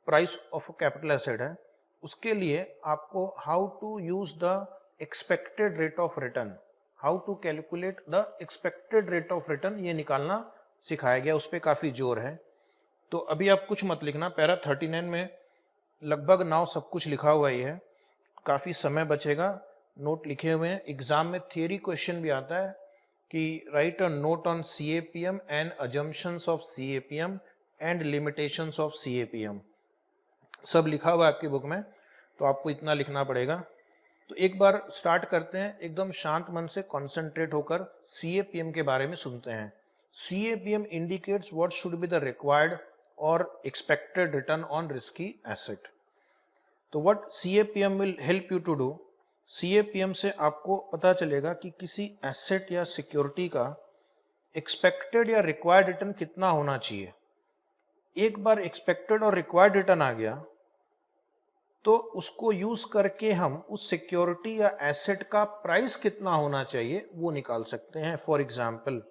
price of capital asset है, उसके लिए आपको how to use the expected rate of return, how to calculate the expected rate of return, ये निकालना सिखाया गया, उस पर काफी जोर है। तो अभी आप कुछ मत लिखना, पैरा 39 में लगभग नाउ सब कुछ लिखा हुआ ही है, काफी समय बचेगा। नोट लिखे हुए हैं, एग्जाम में थियरी क्वेश्चन भी आता है कि right a note on CAPM and assumptions of CAPM and limitations of CAPM, सब लिखा हुआ है आपकी बुक में, तो आपको इतना लिखना पड़ेगा। तो एक बार स्टार्ट करते हैं, एकदम शांत मन से कॉन्सेंट्रेट होकर CAPM के बारे में सुनते हैं। CAPM indicates what should be the required और expected return on risky asset. तो what CAPM will help you to do, CAPM से आपको पता चलेगा कि किसी एसेट या सिक्योरिटी का एक्सपेक्टेड या रिक्वायर्ड रिटर्न कितना होना चाहिए। एक बार एक्सपेक्टेड और रिक्वायर्ड रिटर्न आ गया तो उसको यूज करके हम उस सिक्योरिटी या एसेट का प्राइस कितना होना चाहिए वो निकाल सकते हैं। फॉर एग्जाम्पल,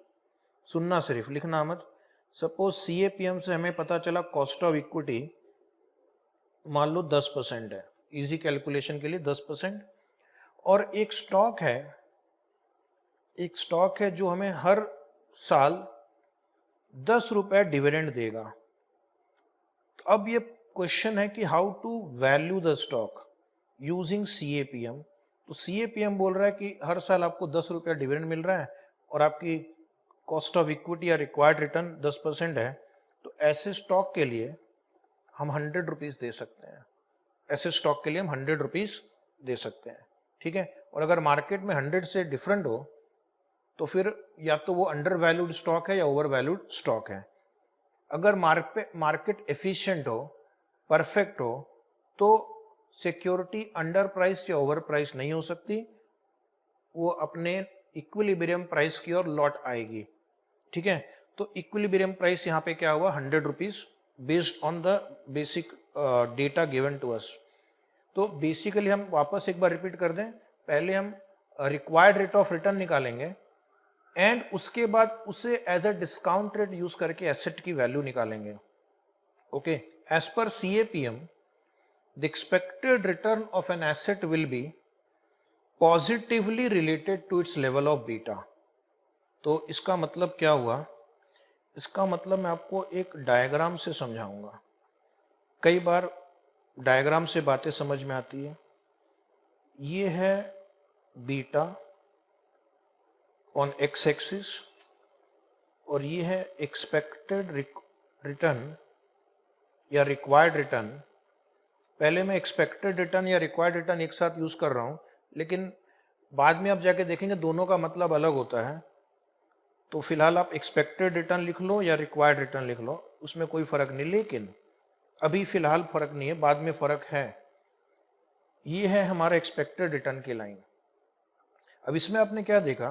सुनना सिर्फ, लिखना मत। सपोज CAPM से हमें पता चला कॉस्ट ऑफ इक्विटी मान लो 10% है, इजी कैलकुलेशन के लिए 10%, और एक स्टॉक है जो हमें हर साल 10 रुपए डिविडेंड देगा। तो अब ये क्वेश्चन है कि how to value the stock using CAPM। तो CAPM बोल रहा है कि हर साल आपको 10 रुपया डिविडेंड मिल रहा है और आपकी कॉस्ट ऑफ इक्विटी या रिक्वायर्ड रिटर्न 10% है, तो ऐसे स्टॉक के लिए हम 100 रुपीज दे सकते हैं। ऐसे स्टॉक के लिए हम 100 रुपीज दे सकते हैं। ठीक है, और अगर मार्केट में 100 से डिफरेंट हो तो फिर या तो वो अंडर वैल्यूड स्टॉक है या ओवर वैल्यूड स्टॉक है। अगर मार्केट एफिशिएंट हो, परफेक्ट हो, तो सिक्योरिटी अंडर प्राइस या ओवर प्राइस नहीं हो सकती, वो अपने इक्विलिब्रियम प्राइस की ओर लौट आएगी। ठीक है, तो इक्विलिब्रियम प्राइस यहाँ पे क्या हुआ, 100 rupees based on the basic data given to us. तो बेसिकली हम वापस एक बार रिपीट कर दें, पहले हम रिक्वायर्ड रेट ऑफ रिटर्न निकालेंगे एंड उसके बाद उसे as a discount rate use करके एसेट की वैल्यू निकालेंगे। Okay, as per CAPM the expected return of an asset will be positively related to its level of beta. तो इसका मतलब क्या हुआ, इसका मतलब मैं आपको एक डायग्राम से समझाऊंगा। कई बार डायग्राम से बातें समझ में आती है। ये है बीटा ऑन x एक्सिस और ये है एक्सपेक्टेड रिटर्न या रिक्वायर्ड रिटर्न, पहले मैं एक्सपेक्टेड रिटर्न या रिक्वायर्ड रिटर्न एक साथ यूज कर रहा हूं, लेकिन बाद में आप जाके देखेंगे दोनों का मतलब अलग होता है। तो फिलहाल आप एक्सपेक्टेड रिटर्न लिख लो या रिक्वायर्ड रिटर्न लिख लो, उसमें कोई फर्क नहीं, लेकिन अभी फिलहाल फर्क नहीं है, बाद में फर्क है। ये है हमारा एक्सपेक्टेड रिटर्न की लाइन। अब इसमें आपने क्या देखा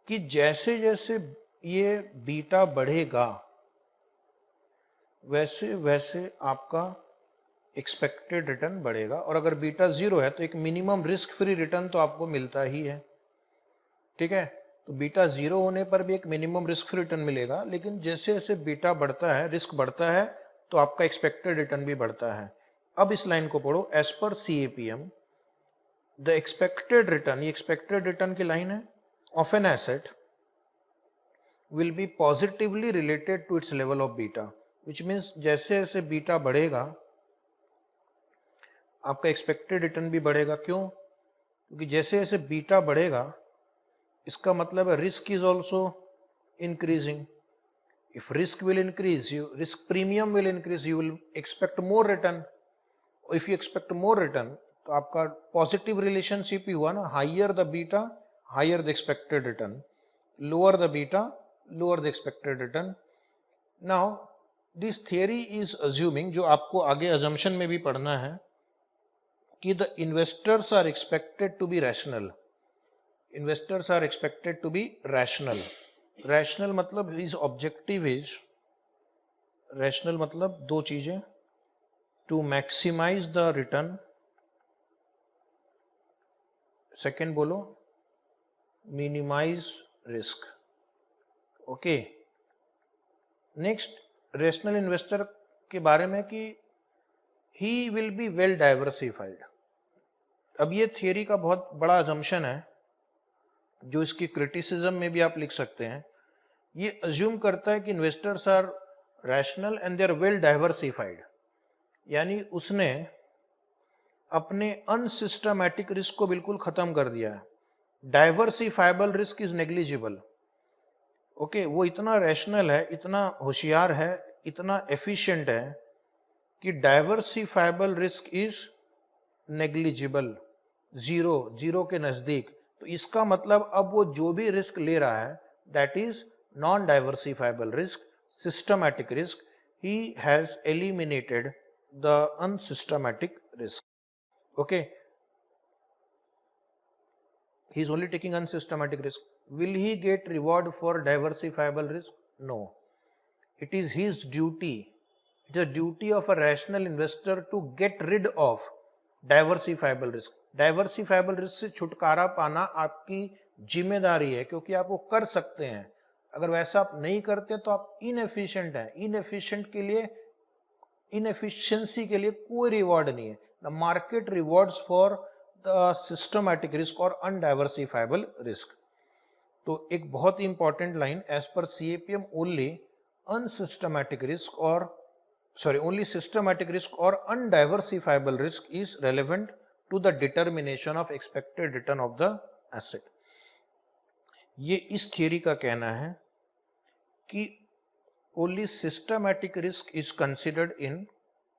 कि जैसे जैसे ये बीटा बढ़ेगा वैसे वैसे आपका एक्सपेक्टेड रिटर्न बढ़ेगा, और अगर बीटा 0 है तो एक मिनिमम रिस्क फ्री रिटर्न तो आपको मिलता ही है, ठीक है। तो बीटा 0 होने पर भी एक मिनिमम रिस्क फ्री रिटर्न मिलेगा, लेकिन जैसे जैसे बीटा बढ़ता है, रिस्क बढ़ता है, तो आपका एक्सपेक्टेड रिटर्न भी बढ़ता है। अब इस लाइन को पढ़ो, as per CAPM the expected return, ये एक्सपेक्टेड रिटर्न की लाइन है, of an asset will be positively related to its level of beta, which means जैसे जैसे बीटा बढ़ेगा आपका एक्सपेक्टेड रिटर्न भी बढ़ेगा। क्यों? क्योंकि जैसे जैसे बीटा बढ़ेगा इसका मतलब है risk is also increasing. If risk will increase, risk premium will increase, you will expect more return. If you expect more return तो आपका पॉजिटिव रिलेशनशिप ही हुआ ना, higher the beta higher the expected return, lower the beta lower the expected return. Now this theory is assuming, जो आपको आगे अजम्पशन में भी पढ़ना है, कि the investors are expected to be rational. Investors are expected to be rational. Rational मतलब हिज ऑब्जेक्टिव इज, रैशनल मतलब दो चीजें, to maximise the return, second बोलो minimise risk. Okay, next rational investor के बारे में कि he will be well diversified. अब ये थियरी का बहुत बड़ा अजम्पशन है, जो इसकी क्रिटिसिज्म में भी आप लिख सकते हैं। ये अज्यूम करता है कि investors are rational and they are well diversified, यानी उसने अपने अनसिस्टमैटिक रिस्क को बिल्कुल खत्म कर दिया है। Diversifiable risk is negligible. Okay, वो इतना रैशनल है, इतना होशियार है, इतना एफिशिएंट है कि diversifiable risk is negligible, zero के नजदीक। तो इसका मतलब अब वो जो भी रिस्क ले रहा है that is non diversifiable risk, systematic risk. He has eliminated the unsystematic risk. Okay, he is only taking unsystematic risk. Will he get reward for diversifiable risk? No. It is his duty, it is a duty of a rational investor to get rid of diversifiable risk. Diversifiable risk से छुटकारा पाना आपकी जिम्मेदारी है, क्योंकि आप वो कर सकते हैं। अगर वैसा आप नहीं करते तो आप इनएफिशिएंट हैं। इनएफिशिएंट के लिए, इनएफिशिएंसी के लिए कोई रिवॉर्ड नहीं है। The market rewards for the systematic risk और undiversifiable risk. तो एक बहुत ही important line, as per CAPM only unsystematic risk और only systematic risk or undiversifiable risk is relevant to the determination of expected return of the asset. ये इस थियरी का कहना है कि only systematic risk is considered in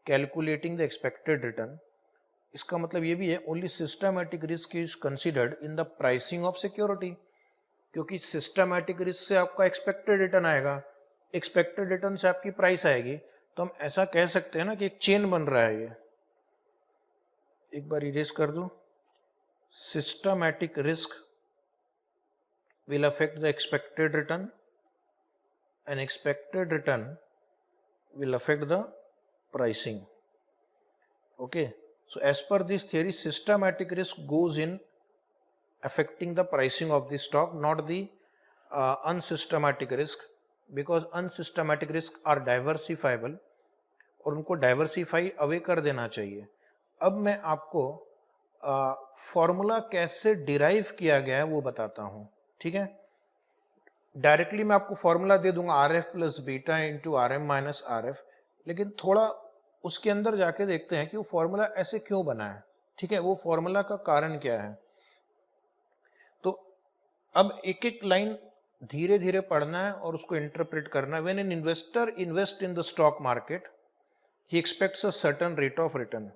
calculating the expected return. इसका मतलब ये भी है only systematic risk is considered in the pricing of security, क्योंकि सिस्टमैटिक रिस्क से आपका एक्सपेक्टेड रिटर्न आएगा, एक्सपेक्टेड रिटर्न से आपकी प्राइस आएगी। तो हम ऐसा कह सकते हैं ना कि एक चेन बन रहा है। ये एक बार इरेज कर दो, systematic risk will affect the expected return and expected return will affect the pricing. Okay, so as per this theory, systematic risk goes in affecting the pricing of the stock, not the unsystematic risk, because unsystematic risk are diversifiable और उनको डाइवर्सिफाई अवे कर देना चाहिए। अब मैं आपको फॉर्मूला कैसे डिराइव किया गया है वो बताता हूँ, ठीक है। डायरेक्टली मैं आपको फॉर्मूला दे दूंगा RF plus beta into RM minus RF, लेकिन थोड़ा उसके अंदर जाके देखते हैं कि वो फॉर्मूला ऐसे क्यों बना है, ठीक है, वो फॉर्मूला का कारण क्या है। तो अब एक एक लाइन धीरे धीरे पढ़ना है और उसको इंटरप्रेट करना है। When an investor invest in the stock market he aspects a certain rate of return.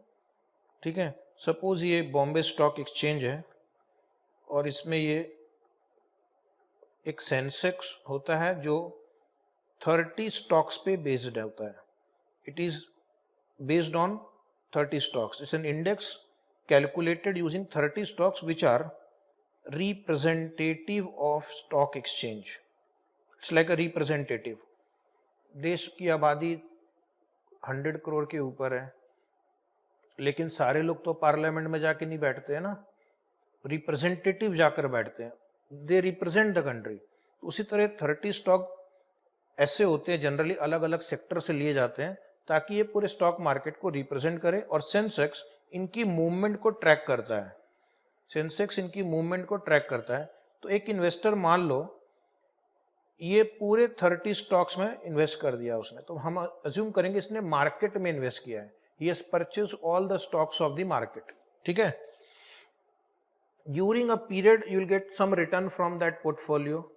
ठीक है, सपोज ये बॉम्बे स्टॉक एक्सचेंज है और इसमें ये एक सेंसेक्स होता है जो 30 स्टॉक्स पे बेस्ड होता है। It is based on 30 stocks. It's an index calculated using 30 stocks which are representative of stock exchange. It's like a representative. देश की आबादी 100 करोड़ के ऊपर है, लेकिन सारे लोग तो पार्लियामेंट में जाके नहीं बैठते हैं ना, रिप्रेजेंटेटिव जाकर बैठते हैं, दे रिप्रेजेंट द कंट्री। उसी तरह 30 स्टॉक ऐसे होते हैं, जनरली अलग अलग सेक्टर से लिए जाते हैं ताकि ये पूरे स्टॉक मार्केट को रिप्रेजेंट करे, और सेंसेक्स इनकी मूवमेंट को ट्रैक करता है। सेंसेक्स इनकी मूवमेंट को ट्रैक करता है। तो एक इन्वेस्टर मान लो ये पूरे 30 स्टॉक्स में इन्वेस्ट कर दिया उसने, तो हम अज्यूम करेंगे इसने मार्केट में इन्वेस्ट किया है, he has purchased all the stocks of the market. ठीक है, during a period you will get some return from that portfolio,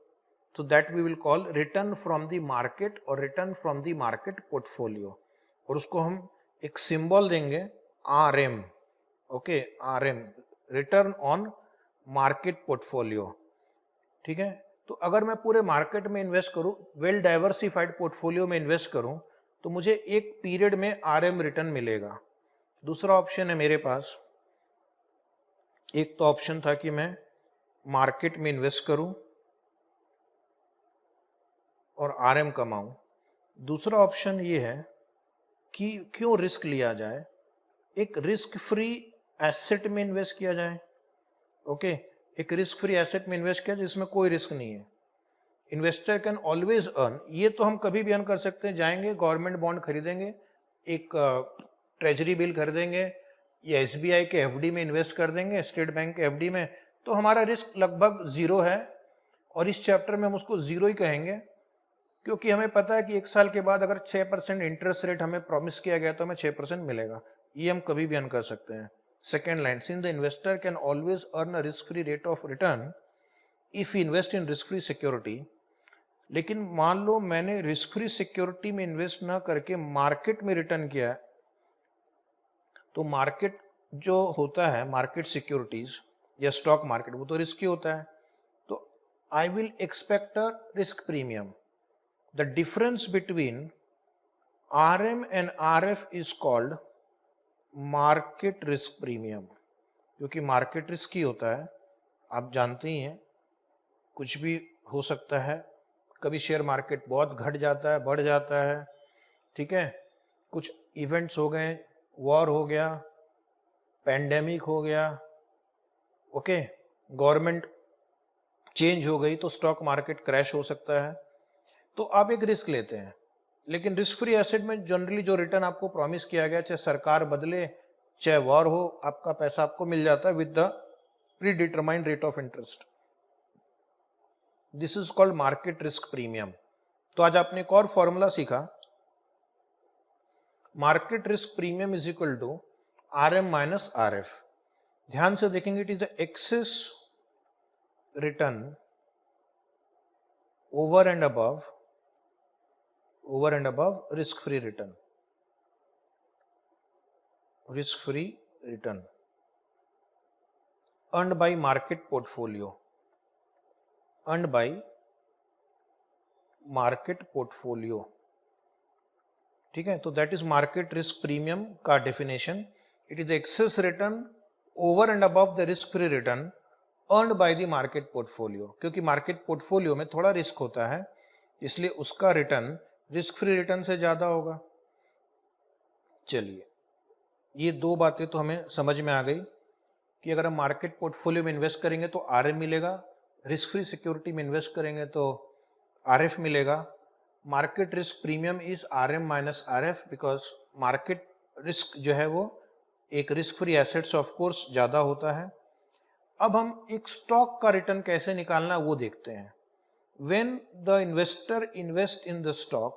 so that we will call return from the market or return from the market portfolio, और उसको हम एक सिंबल देंगे RM। Okay, RM, return on market portfolio. ठीक है, तो अगर मैं पूरे मार्केट में इन्वेस्ट करूं, वेल डाइवर्सिफाइड पोर्टफोलियो में इन्वेस्ट करूं, तो मुझे एक पीरियड में RM रिटर्न मिलेगा। दूसरा ऑप्शन है मेरे पास, एक तो ऑप्शन था कि मैं मार्केट में इन्वेस्ट करूं और RM कमाऊं। दूसरा ऑप्शन ये है कि क्यों रिस्क लिया जाए, एक रिस्क फ्री एसेट में इन्वेस्ट किया जाए। ओके, एक रिस्क फ्री एसेट में इन्वेस्ट किया जिसमें कोई रिस्क नहीं है। इन्वेस्टर कैन ऑलवेज अर्न, ये तो हम कभी भी अर्न कर सकते हैं, जाएंगे गवर्नमेंट बॉन्ड खरीदेंगे, एक ट्रेजरी बिल खरीदेंगे, या SBI के FD में इन्वेस्ट कर देंगे, स्टेट बैंक के FD में, तो हमारा रिस्क लगभग जीरो है। और इस चैप्टर में हम उसको जीरो ही कहेंगे, क्योंकि हमें पता है कि एक साल के बाद अगर 6% इंटरेस्ट रेट हमें प्रॉमिस किया गया तो हमें 6% मिलेगा, ये हम कभी भी अर्न कर सकते हैं। Second line, since the investor can always earn a risk free rate of return if invest in risk free security. लेकिन मान लो मैंने रिस्क फ्री सिक्योरिटी में इन्वेस्ट ना करके मार्केट में रिटर्न किया, तो मार्केट जो होता है, मार्केट सिक्योरिटीज या स्टॉक मार्केट, वो तो रिस्की होता है, तो I will expect a risk premium. The difference between RM and RF is called market risk premium, क्योंकि मार्केट रिस्क ही होता है, आप जानते ही हैं, कुछ भी हो सकता है, कभी शेयर मार्केट बहुत घट जाता है, बढ़ जाता है। ठीक है, कुछ इवेंट्स हो गए, वॉर हो गया, पैंडेमिक हो गया, ओके, गवर्नमेंट चेंज हो गई तो स्टॉक मार्केट क्रैश हो सकता है। तो आप एक रिस्क लेते हैं, लेकिन रिस्क फ्री एसेट में जनरली जो रिटर्न आपको प्रॉमिस किया गया, चाहे सरकार बदले चाहे वॉर हो, आपका पैसा आपको मिल जाता है with the predetermined rate of interest. This is called market risk premium. तो आज आपने एक और फॉर्मूला सीखा, market risk premium is equal to RM minus RF। ध्यान से देखेंगे, it is the excess return over and above risk free return, earned by market portfolio, ठीक है, तो that is market risk premium का definition. It is the excess return over and above the risk free return earned by the market portfolio, क्योंकि मार्केट पोर्टफोलियो में थोड़ा रिस्क होता है, इसलिए उसका रिटर्न रिस्क फ्री रिटर्न से ज्यादा होगा। चलिए, ये दो बातें तो हमें समझ में आ गई कि अगर हम मार्केट पोर्टफोलियो में इन्वेस्ट करेंगे तो RM मिलेगा, रिस्क फ्री सिक्योरिटी में इन्वेस्ट करेंगे तो RF मिलेगा। Market risk premium is RM minus RF, because market risk जो है वो एक risk free assets of course ज्यादा होता है। अब हम एक स्टॉक का रिटर्न कैसे निकालना वो देखते हैं। When the investor invests in the stock,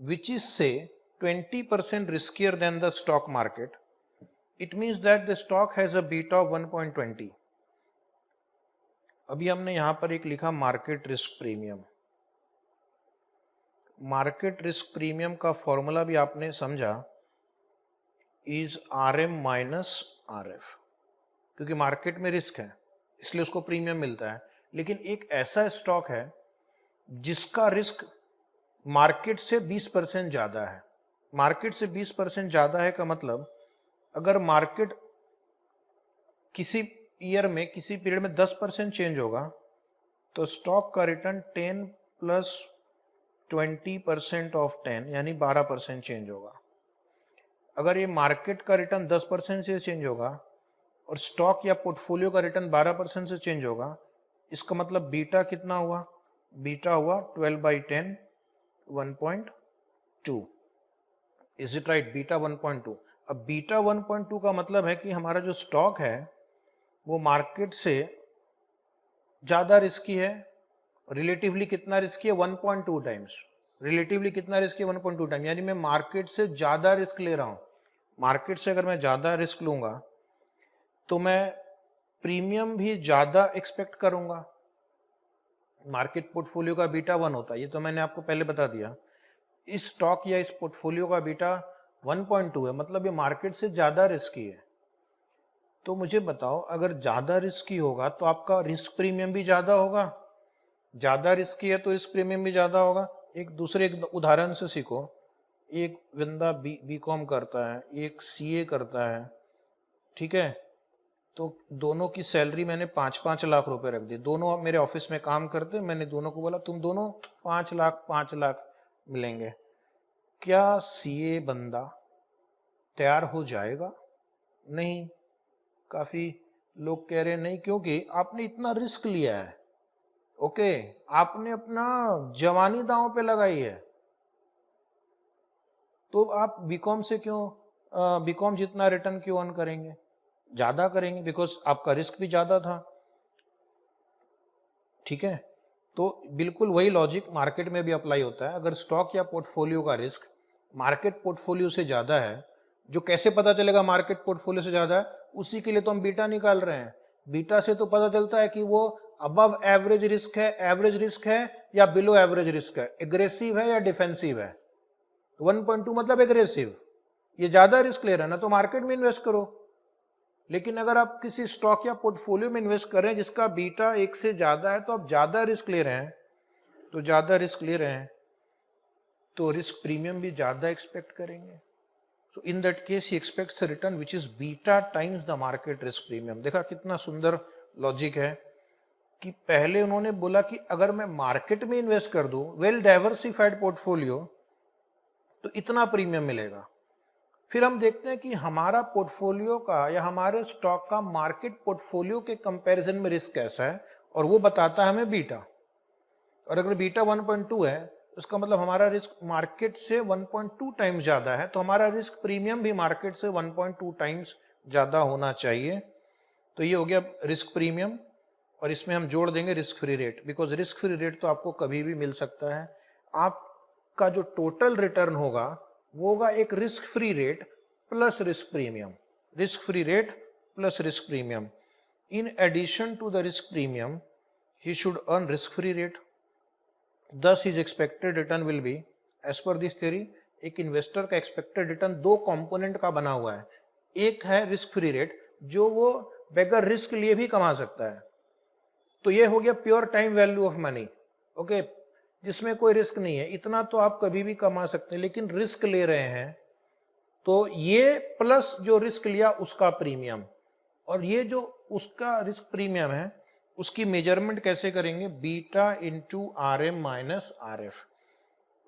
which is say 20% riskier than the stock market, it means that the stock has a beta of 1.20. अभी हमने यहां पर एक लिखा market risk premium. Market risk premium का फॉर्मूला भी आपने समझा, इज RM माइनस RF, क्योंकि मार्केट में रिस्क है इसलिए उसको प्रीमियम मिलता है। लेकिन एक ऐसा स्टॉक है जिसका रिस्क मार्केट से 20% ज्यादा है। मार्केट से 20% ज्यादा है का मतलब, अगर मार्केट किसी ईयर में, किसी पीरियड में 10% चेंज होगा तो स्टॉक का रिटर्न 10 प्लस 20% ऑफ 10 यानी 12% चेंज होगा। अगर ये मार्केट का रिटर्न 10% से चेंज होगा और स्टॉक या पोर्टफोलियो का रिटर्न 12% से चेंज होगा, इसका मतलब बीटा कितना हुआ? बीटा हुआ 12/10, 1.2। Is it right? बीटा 1.2। अब बीटा 1.2 का मतलब है कि हमारा जो स्टॉक है वो मार्केट से ज्यादा रिस्की है। रिलेटिवली कितना रिस्की है? 1.2 टाइम्स। रिलेटिवली कितना रिस्की है? 1.2 टाइम, यानी मैं मार्केट से ज्यादा रिस्क ले रहा हूं। मार्केट से अगर मैं ज्यादा रिस्क लूंगा तो मैं प्रीमियम भी ज्यादा एक्सपेक्ट करूंगा। मार्केट पोर्टफोलियो का बीटा 1 होता है, ये तो मैंने आपको पहले बता दिया। इस स्टॉक या इस पोर्टफोलियो का बीटा 1.2 है, मतलब ये मार्केट से ज्यादा रिस्की है। तो मुझे बताओ, अगर ज्यादा रिस्की होगा तो आपका रिस्क प्रीमियम भी ज्यादा होगा। ज्यादा रिस्की है तो रिस्क प्रीमियम भी ज्यादा होगा। एक दूसरे उदाहरण से सीखो। एक बंदा बीकॉम करता है, एक सीए करता है, ठीक है? तो दोनों की सैलरी मैंने 5-5 लाख रुपए रख दी। दोनों मेरे ऑफिस में काम करते, मैंने दोनों को बोला तुम दोनों 5 लाख मिलेंगे। क्या सीए बंदा तैयार हो जाएगा? नहीं। काफी लोग कह रहे हैं नहीं, क्योंकि आपने इतना रिस्क लिया है। ओके, आपने अपना जवानी दांव पे लगाई है, तो आप बीकॉम से क्यों, बीकॉम जितना रिटर्न क्यों अर्न करेंगे? ज्यादा करेंगे, बिकॉज आपका रिस्क भी ज्यादा था। ठीक है, तो बिल्कुल वही लॉजिक मार्केट में भी अप्लाई होता है। अगर स्टॉक या पोर्टफोलियो का रिस्क मार्केट पोर्टफोलियो से ज्यादा है, जो कैसे पता चलेगा मार्केट पोर्टफोलियो से ज्यादा है? उसी के लिए तो हम बीटा निकाल रहे हैं। बीटा से तो पता चलता है कि वो अबव एवरेज रिस्क है या बिलो एवरेज रिस्क है, एग्रेसिव है या डिफेंसिव है। 1.2 मतलब एग्रेसिव, ये ज्यादा रिस्क ले रहा है ना, तो मार्केट में इन्वेस्ट करो। लेकिन अगर आप किसी स्टॉक या पोर्टफोलियो में इन्वेस्ट कर रहे हैं जिसका बीटा 1 से ज्यादा है, तो आप ज्यादा रिस्क ले रहे हैं। तो ज्यादा रिस्क ले रहे हैं तो रिस्क प्रीमियम भी ज्यादा एक्सपेक्ट करेंगे। So in that case he expects return which is beta times the market risk premium. देखा कितना सुंदर लॉजिक है कि पहले उन्होंने बोला कि अगर मैं मार्केट में इन्वेस्ट कर दूं, वेल डाइवर्सिफाइड पोर्टफोलियो, तो इतना प्रीमियम मिलेगा। फिर हम देखते हैं कि हमारा पोर्टफोलियो का या हमारे स्टॉक का मार्केट पोर्टफोलियो के कंपैरिजन में रिस्क कैसा है, और वो बताता है हमें बीटा। और अगर बीटा 1.2 है, उसका मतलब हमारा रिस्क मार्केट से 1.2 टाइम्स ज्यादा है, तो हमारा रिस्क प्रीमियम भी मार्केट से 1.2 टाइम्स ज्यादा होना चाहिए। तो ये हो गया रिस्क प्रीमियम, और इसमें हम जोड़ देंगे risk free rate, because risk free rate तो आपको कभी भी मिल सकता है। आपका जो टोटल रिटर्न होगा वो होगा एक risk free rate plus risk premium. Risk free rate plus risk premium. In addition to the risk premium he should earn risk free rate, thus his expected return will be, as per this theory, एक इन्वेस्टर का एक्सपेक्टेड रिटर्न दो कंपोनेंट का बना हुआ है। एक है रिस्क फ्री रेट, जो वो बगैर रिस्क लिए भी कमा सकता है, तो ये हो गया pure time value of money. Okay, जिसमें कोई रिस्क नहीं है, इतना तो आप कभी भी कमा सकते हैं, लेकिन रिस्क ले रहे हैं तो ये प्लस जो रिस्क लिया उसका प्रीमियम, और ये जो उसका रिस्क प्रीमियम है उसकी मेजरमेंट कैसे करेंगे? Beta into RM minus RF।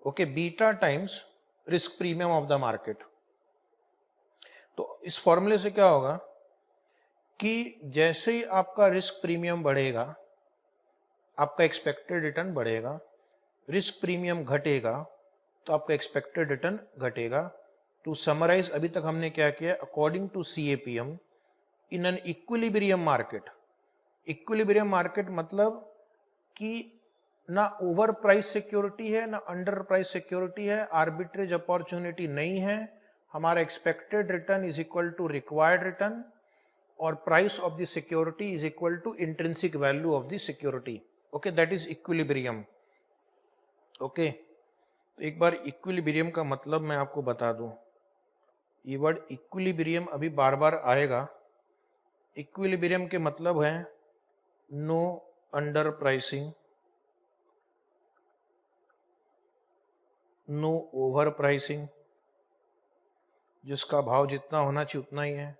Okay, beta times risk premium of the market. तो इस फॉर्मूले से क्या होगा कि जैसे ही आपका रिस्क प्रीमियम बढ़ेगा, आपका एक्सपेक्टेड रिटर्न बढ़ेगा। रिस्क प्रीमियम घटेगा तो आपका एक्सपेक्टेड रिटर्न घटेगा। टू समराइज, अभी तक हमने क्या किया? According to CAPM, in an equilibrium market. Equilibrium market मतलब कि ना ओवर प्राइस सिक्योरिटी है ना अंडर प्राइस सिक्योरिटी है, आर्बिट्रेज अपॉर्चुनिटी नहीं है। हमारा expected return is equal to required return, और price of the security is equal to intrinsic value of the security. Okay, that is equilibrium. Okay, तो एक बार इक्विलिब्रियम का मतलब मैं आपको बता दूं. ये वर्ड इक्विलिब्रियम अभी बार बार आएगा. इक्विलिब्रियम के मतलब है no under pricing, no over pricing, जिसका भाव जितना होना चाहिए उतना ही है.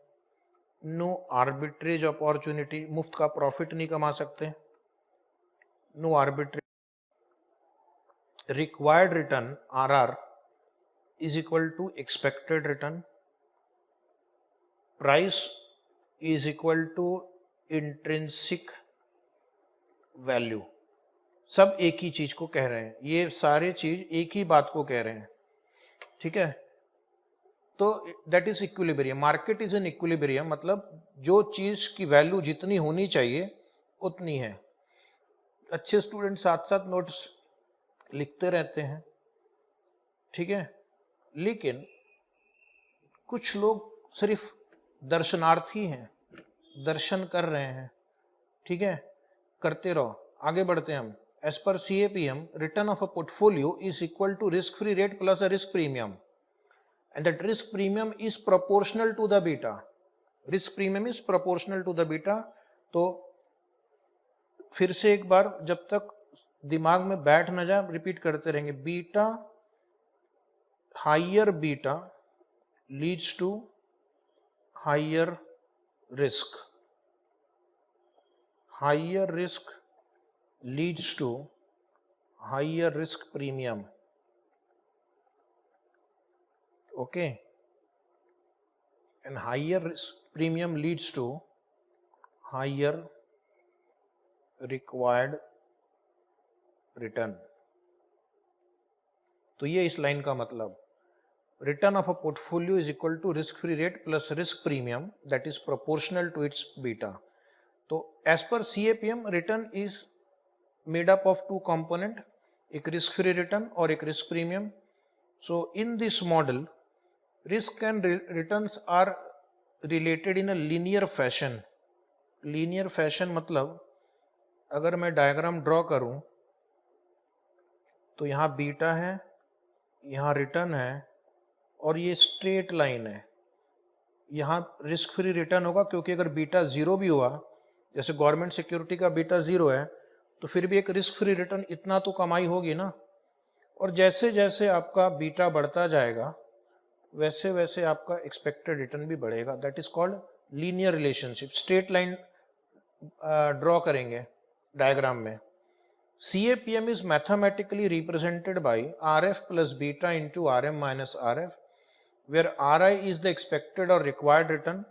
नो आर्बिट्रेज अपॉर्चुनिटी, मुफ्त का प्रॉफिट नहीं कमा सकते. No arbitrage. Required return RR is equal to expected return. Price is equal to intrinsic value. सब एक ही चीज को कह रहे हैं, ये सारे चीज एक ही बात को कह रहे हैं. ठीक है, तो that is equilibrium. Market is an equilibrium, मतलब जो चीज की वैल्यू जितनी होनी चाहिए उतनी है. अच्छे स्टूडेंट साथ साथ नोट्स लिखते रहते हैं. ठीक है, लेकिन कुछ लोग सिर्फ दर्शनार्थी हैं, दर्शन कर रहे हैं. ठीक है, करते रहो. आगे बढ़ते हैं हम. As per CAPM, return of a portfolio is equal to risk free rate plus a risk premium, and that risk premium is proportional to the beta. Risk premium is proportional to the beta. तो फिर से एक बार, जब तक दिमाग में बैठ न जाए, रिपीट करते रहेंगे. Beta, higher beta leads to higher risk. Higher risk leads to higher risk premium. Okay, and higher risk premium leads to higher required return. तो ये इस लाइन का मतलब. Return of a portfolio is equal to risk free rate plus risk premium that is proportional to its beta. तो as per CAPM, return is made up of two component, एक रिस्क फ्री रिटर्न और एक risk premium. So in this model, risk and returns are related in a linear fashion. linear fashion मतलब अगर मैं डायग्राम ड्रॉ करूं तो यहाँ बीटा है, यहाँ रिटर्न है और ये स्ट्रेट लाइन है. यहाँ रिस्क फ्री रिटर्न होगा क्योंकि अगर बीटा जीरो भी हुआ, जैसे गवर्नमेंट सिक्योरिटी का बीटा जीरो है, तो फिर भी एक रिस्क फ्री रिटर्न इतना तो कमाई होगी ना. और जैसे जैसे आपका बीटा बढ़ता जाएगा वैसे वैसे आपका एक्सपेक्टेड रिटर्न भी बढ़ेगा. That is called linear relationship. Straight line draw करेंगे डायग्राम में. CAPM is mathematically represented by RF plus beta into RM minus RF, where RI is the expected or required return,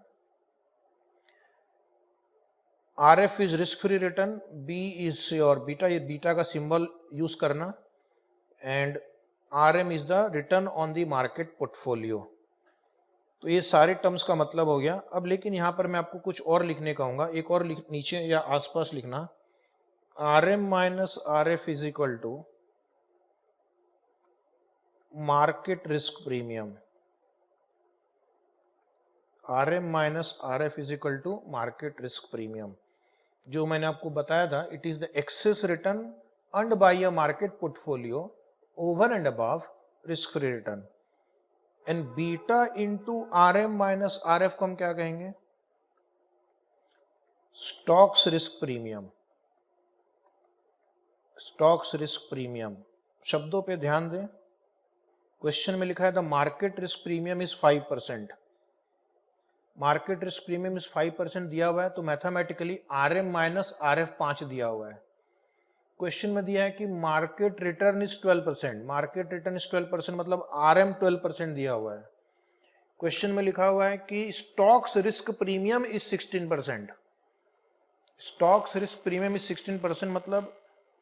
RF is risk free return, B is your beta, ये बीटा का सिंबल यूज करना, and RM is the return on the market portfolio. तो ये सारे टर्म्स का मतलब हो गया. अब लेकिन यहाँ पर मैं आपको कुछ और लिखने कहूँगा, एक और नीचे या आसपास लिखना. RM minus RF is equal to market risk premium. RM minus RF is equal to market risk premium. जो मैंने आपको बताया था, it is the excess return earned by a market portfolio over and above risk free return. and beta into RM minus RF को हम क्या कहेंगे? Stocks risk premium. Stocks risk premium. शब्दों पे ध्यान दें. क्वेश्चन में लिखा है the market risk premium is 5%. Market risk premium is 5% दिया हुआ है, तो मैथमेटिकली RM माइनस RF 5 दिया हुआ है. क्वेश्चन में दिया है कि market return is 12%. Market return is 12% मतलब RM 12% दिया हुआ है. क्वेश्चन में लिखा हुआ है कि stocks risk premium is 16%. Stocks risk premium is 16% मतलब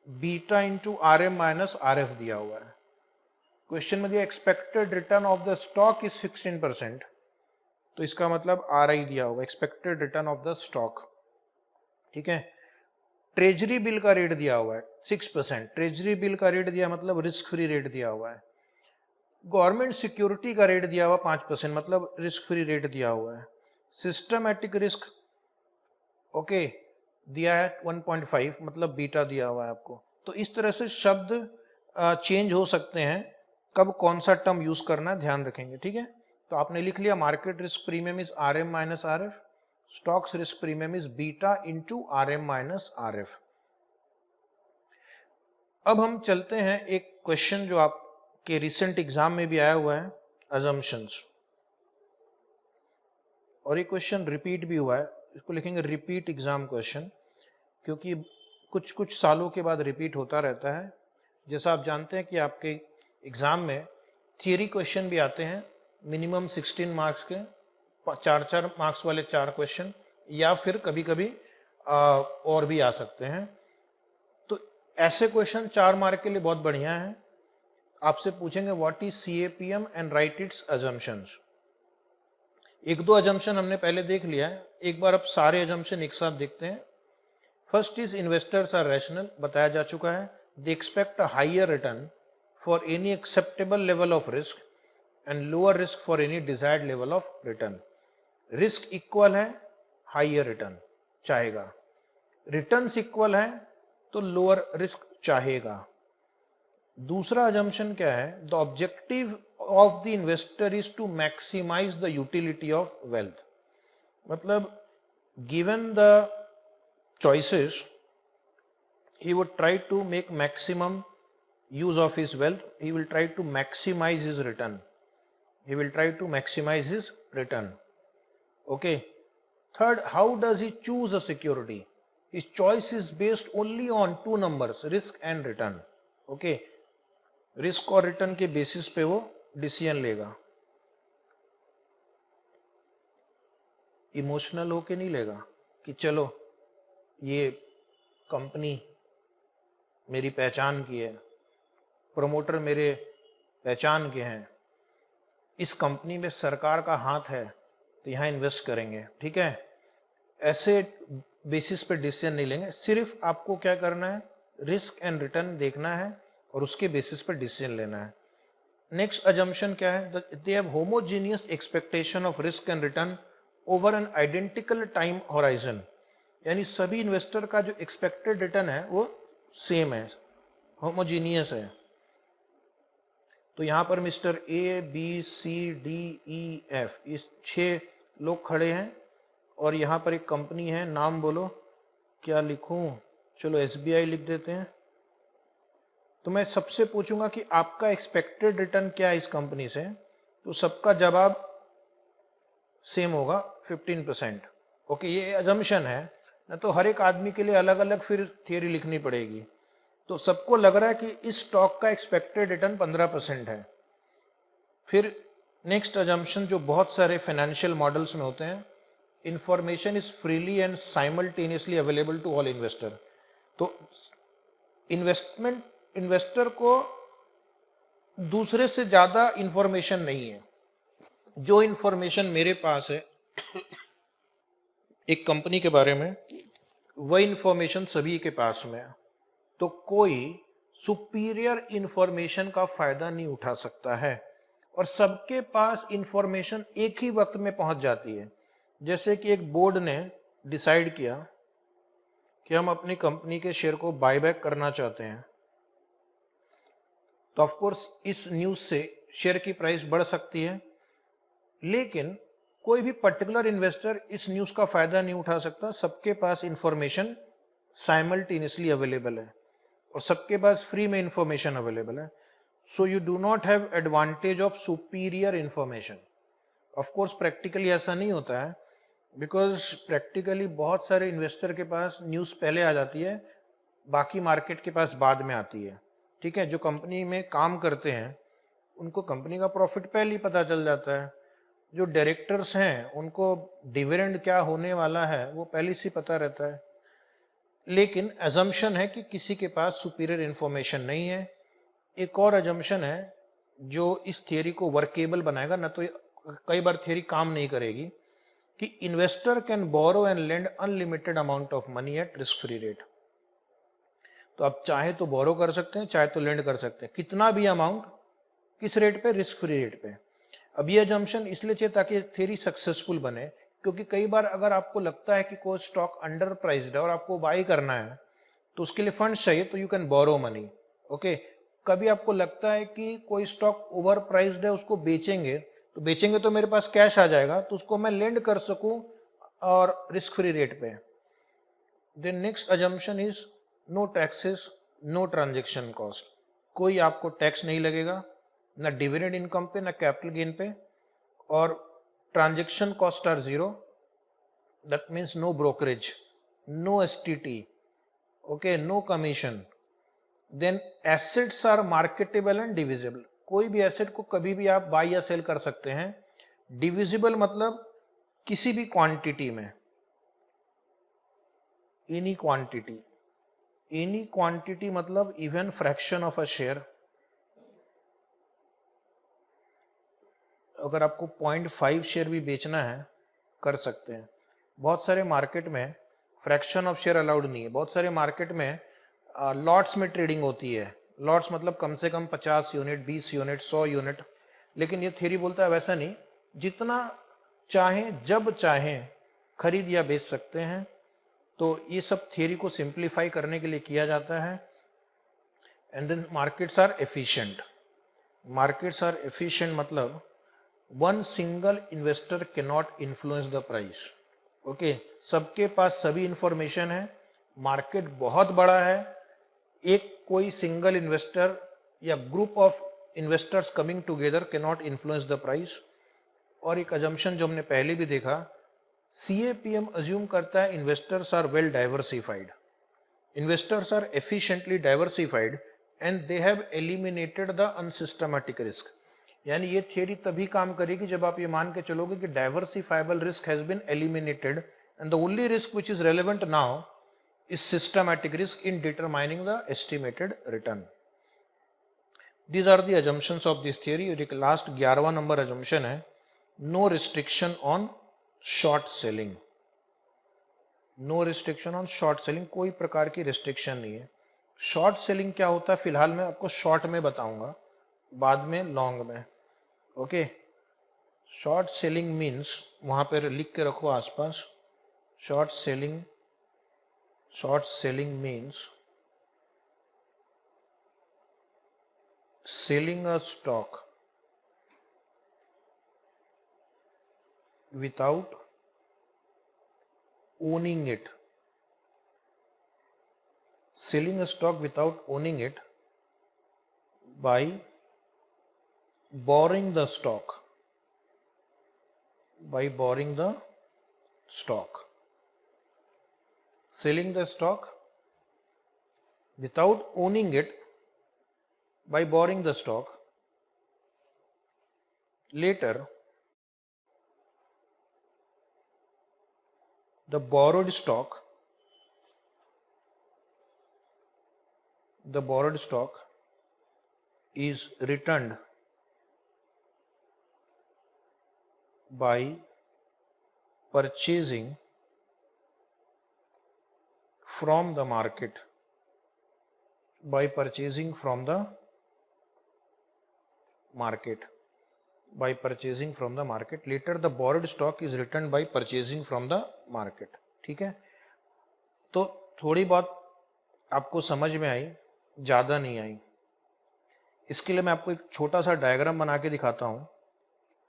beta into RM minus RF दिया हुआ है. क्वेश्चन में दिया expected return of the stock is 16%, तो इसका मतलब RI दिया होगा, expected return of the stock. ठीक है. ट्रेजरी बिल का रेट दिया हुआ है 6%. ट्रेजरी बिल का रेट दिया मतलब रिस्क फ्री रेट दिया हुआ है. गवर्नमेंट सिक्योरिटी का रेट दिया हुआ 5% मतलब रिस्क फ्री रेट दिया हुआ है. सिस्टमैटिक रिस्क ओके, दिया है 1.5, मतलब बीटा दिया हुआ है आपको। तो इस तरह से शब्द चेंज हो सकते हैं, कब कौन सा टर्म यूज करना है ध्यान रखेंगे, ठीक है। तो आपने लिख लिया market risk premium is RM minus RF, stocks risk premium is beta into RM minus RF। अब हम चलते हैं एक क्वेश्चन जो आपके रिसेंट एग्जाम में भी आया हुआ है, अजम्पशंस, और ये क्वेश्चन रिपीट भी हुआ है, इसको लिखेंगे रिपीट एग्जाम क्वेश्चन, क्योंकि कुछ कुछ सालों के बाद रिपीट होता रहता है। जैसा आप जानते हैं कि आपके एग्जाम में थियरी क्वेश्चन भी आते हैं, मिनिमम 16 मार्क्स के, 4 मार्क्स वाले 4 क्वेश्चन, या फिर कभी कभी और भी आ सकते हैं। तो ऐसे क्वेश्चन 4 मार्क के लिए बहुत बढ़िया है। आपसे पूछेंगे what is CAPM and right it's assumptions. एक दो अजम्पशन हमने पहले देख लिया है, एक बार अब सारे अजम्पशन एक साथ देखते हैं। First is investors are rational, बताया जा चुका है। They expect a higher return for any acceptable level of risk and lower risk for any desired level of return. Risk equal है, हायर रिटर्न चाहेगा, रिटर्न्स इक्वल है तो लोअर रिस्क चाहेगा। दूसरा अजम्पशन क्या है, the objective of the investor is to maximise the utility of wealth. मतलब given the choices, he would try to make maximum use of his wealth, he will try to maximize his return, he will try to maximize his return. Okay, third, how does he choose a security? His choice is based only on 2 numbers, risk and return. Okay, risk और return के basis पे वो decision लेगा, इमोशनल होके नहीं लेगा कि चलो ये कंपनी मेरी पहचान की है, प्रोमोटर मेरे पहचान के हैं, इस कंपनी में सरकार का हाथ है तो यहाँ इन्वेस्ट करेंगे, ठीक है। ऐसे बेसिस पे डिसीजन नहीं लेंगे, सिर्फ आपको क्या करना है, रिस्क एंड रिटर्न देखना है और उसके बेसिस पे डिसीजन लेना है। नेक्स्ट अजम्पशन क्या है, they have homogeneous expectation of risk and return over an identical time horizon, यानी सभी इन्वेस्टर का जो एक्सपेक्टेड रिटर्न है वो सेम है, होमोजीनियस है। तो यहां पर मिस्टर ABCDEF इस 6 लोग खड़े हैं और यहां पर एक कंपनी है, नाम बोलो, क्या लिखूं, चलो SBI लिख देते हैं। तो मैं सबसे पूछूंगा कि आपका एक्सपेक्टेड रिटर्न क्या है इस कंपनी से, तो सबका जवाब सेम होगा 15%। ओके, ये अजम्पशन है ना, तो हर एक आदमी के लिए अलग अलग फिर थियरी लिखनी पड़ेगी। तो सबको लग रहा है कि इस स्टॉक का एक्सपेक्टेड रिटर्न 15% है। फिर नेक्स्ट अजम्पशन जो बहुत सारे फाइनेंशियल मॉडल्स में होते हैं, information is freely and simultaneously available to all investor. तो इन्वेस्टर को दूसरे से ज्यादा इंफॉर्मेशन नहीं है। जो इंफॉर्मेशन मेरे पास है एक कंपनी के बारे में, वह इंफॉर्मेशन सभी के पास में है, तो कोई सुपीरियर इंफॉर्मेशन का फायदा नहीं उठा सकता है और सबके पास इंफॉर्मेशन एक ही वक्त में पहुंच जाती है। जैसे कि एक बोर्ड ने डिसाइड किया कि हम अपनी कंपनी के शेयर को बायबैक करना चाहते हैं, तो ऑफ कोर्स इस न्यूज से शेयर की प्राइस बढ़ सकती है, लेकिन कोई भी पर्टिकुलर इन्वेस्टर इस न्यूज का फायदा नहीं उठा सकता। सबके पास इंफॉर्मेशन साइमल्टेनियसली अवेलेबल है और सबके पास फ्री में इंफॉर्मेशन अवेलेबल है। So you do not have advantage of superior information. Of course practically ऐसा नहीं होता है, बिकॉज प्रैक्टिकली बहुत सारे इन्वेस्टर के पास न्यूज पहले आ जाती है, बाकी मार्केट के पास बाद में आती है, ठीक है। जो कंपनी में काम करते हैं उनको कंपनी का प्रॉफिट पहले ही पता चल जाता है। जो डायरेक्टर्स हैं उनको डिविडेंड क्या होने वाला है वो पहले से पता रहता है। लेकिन अजम्पशन है कि किसी के पास सुपीरियर इंफॉर्मेशन नहीं है। एक और अजम्पशन है जो इस थियरी को वर्केबल बनाएगा, ना तो कई बार थियरी काम नहीं करेगी, कि investor can borrow and lend unlimited amount of money at risk free rate. तो आप चाहे तो बोरो कर सकते हैं, चाहे तो लेंड कर सकते हैं, कितना भी अमाउंट, किस रेट पे, रिस्क फ्री रेट पे। अब ये अजम्पशन इसलिए चाहिए ताकि थियरी सक्सेसफुल बने क्योंकि कई बार अगर आपको लगता है कि कोई स्टॉक अंडर प्राइस्ड है और आपको बाई करना है तो उसके लिए फंड्स चाहिए, तो you can borrow money. Okay, कभी आपको लगता है कि कोई स्टॉक ओवर प्राइस्ड है, उसको बेचेंगे तो मेरे पास कैश आ जाएगा, तो उसको मैं लेंड कर सकूं और रिस्क फ्री रेट पे। Then next assumption is no taxes, no transaction cost. कोई आपको टैक्स नहीं लगेगा, ना डिविडेंड इनकम पे, ना कैपिटल गेन पे, और transaction cost are zero. That means no brokerage, no STT, okay, no commission. Then assets are marketable and divisible. कोई भी एसेट को कभी भी आप बाय या सेल कर सकते हैं। डिविजिबल मतलब किसी भी क्वांटिटी में, एनी क्वांटिटी, एनी क्वांटिटी मतलब even fraction of a share. अगर आपको 0.5 शेयर भी बेचना है कर सकते हैं। बहुत सारे मार्केट में फ्रैक्शन ऑफ शेयर अलाउड नहीं है। बहुत सारे मार्केट में लॉट्स में ट्रेडिंग होती है। लॉट्स मतलब कम से कम 50 यूनिट, 20 यूनिट, 100 यूनिट। लेकिन ये थ्योरी बोलता है वैसा नहीं, जितना चाहें जब चाहें खरीद या बेच सकते हैं। तो ये सब थ्योरी को सिंप्लीफाई करने के लिए किया जाता है। And then markets are efficient. Markets are efficient मतलब one single investor can not influence the price. Okay, सबके पास सभी इंफॉर्मेशन है, मार्केट बहुत बड़ा है, एक कोई सिंगल इन्वेस्टर या group of investors coming together can not influence the price. और एक अजम्पशन जो हमने पहले भी देखा, CAPM अज्यूम करता है investors are well diversified, investors are efficiently diversified and they have eliminated the unsystematic risk. यानी ये थियरी तभी काम करेगी जब आप ये मान के चलोगे कि diversifiable risk has been eliminated and the only risk which is relevant now is systematic risk in determining the estimated return. These are the assumptions of this theory. और एक लास्ट 11वां नंबर अजम्पशन है, no restriction on short selling. No restriction on short selling, कोई प्रकार की रिस्ट्रिक्शन नहीं है। शॉर्ट सेलिंग क्या होता है फिलहाल मैं आपको शॉर्ट में बताऊंगा, बाद में लॉन्ग में। ओके, शॉर्ट सेलिंग मीन्स, वहां पर लिख के रखो आसपास, short selling means selling a stock without owning it, selling a stock without owning it by borrowing the stock, selling the stock without owning it by borrowing the stock. Later, the borrowed stock is returned by purchasing from the market, by purchasing from the market. Later the borrowed stock is returned by purchasing from the market. ठीक है, तो थोड़ी बात आपको समझ में आई, ज्यादा नहीं आई। इसके लिए मैं आपको एक छोटा सा डायग्राम बना के दिखाता हूं।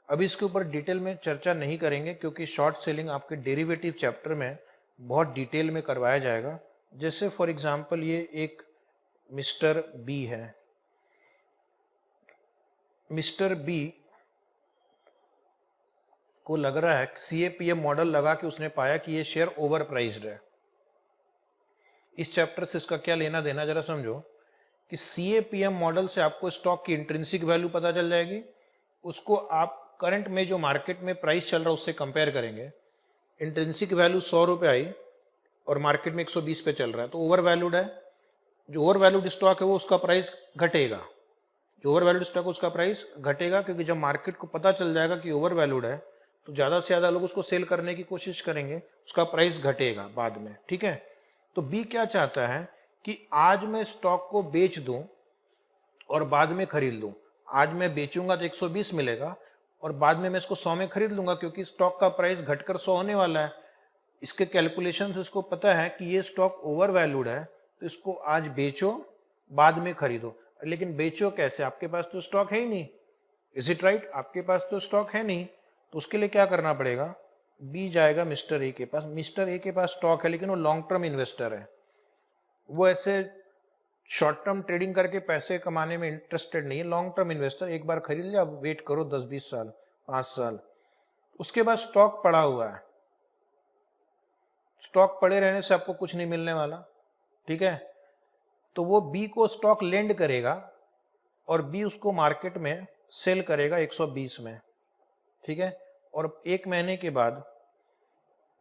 अभी इसके ऊपर डिटेल में चर्चा नहीं करेंगे क्योंकि शॉर्ट सेलिंग आपके डेरिवेटिव चैप्टर में बहुत डिटेल में करवाया जाएगा। जैसे फॉर एग्जांपल ये एक मिस्टर बी है। मिस्टर बी को लग रहा है CAPM मॉडल लगा के उसने पाया कि ये शेयर ओवर प्राइस्ड है। इस चैप्टर से इसका क्या लेना देना जरा समझो कि CAPM मॉडल से आपको स्टॉक की इंट्रिंसिक वैल्यू पता चल जाएगी, उसको आप करंट में जो मार्केट में प्राइस चल रहा है उससे कंपेयर करेंगे। इंट्रिंसिक वैल्यू 100 रुपये आई और मार्केट में 120 पे चल रहा है तो ओवर वैल्यूड है। जो ओवर वैल्यूड स्टॉक है वो उसका प्राइस घटेगा, क्योंकि जब मार्केट को पता चल जाएगा कि ओवर वैल्यूड है तो ज्यादा से ज्यादा लोग उसको सेल करने की कोशिश करेंगे, उसका प्राइस घटेगा बाद में। ठीक है, तो बी क्या चाहता है कि आज मैं स्टॉक को बेच दूं और बाद में खरीद लूं। आज मैं बेचूंगा तो 120 मिलेगा और बाद में मैं इसको 100 में खरीद लूंगा क्योंकि स्टॉक का प्राइस घटकर 100 होने वाला है। इसके कैलकुलेशन से इसको पता है कि ये स्टॉक ओवर वैल्यूड है, तो इसको आज बेचो, बाद में खरीदो। लेकिन बेचो कैसे, आपके पास तो स्टॉक है ही नहीं, इज इट राइट? आपके पास तो स्टॉक है नहीं, तो उसके लिए क्या करना पड़ेगा, बी जाएगा मिस्टर ए के पास। मिस्टर ए के पास स्टॉक है लेकिन वो लॉन्ग टर्म इन्वेस्टर है, वो ऐसे शॉर्ट टर्म ट्रेडिंग करके पैसे कमाने में इंटरेस्टेड नहीं है। लॉन्ग टर्म इन्वेस्टर, एक बार खरीद लिया, अब वेट करो 10-20 साल, 5 साल। उसके बाद स्टॉक पड़ा हुआ है, स्टॉक पड़े रहने से आपको कुछ नहीं मिलने वाला, ठीक है? तो वो बी को स्टॉक लेंड करेगा और बी उसको मार्केट में सेल करेगा 120 में, ठीक है? और 1 महीने के बाद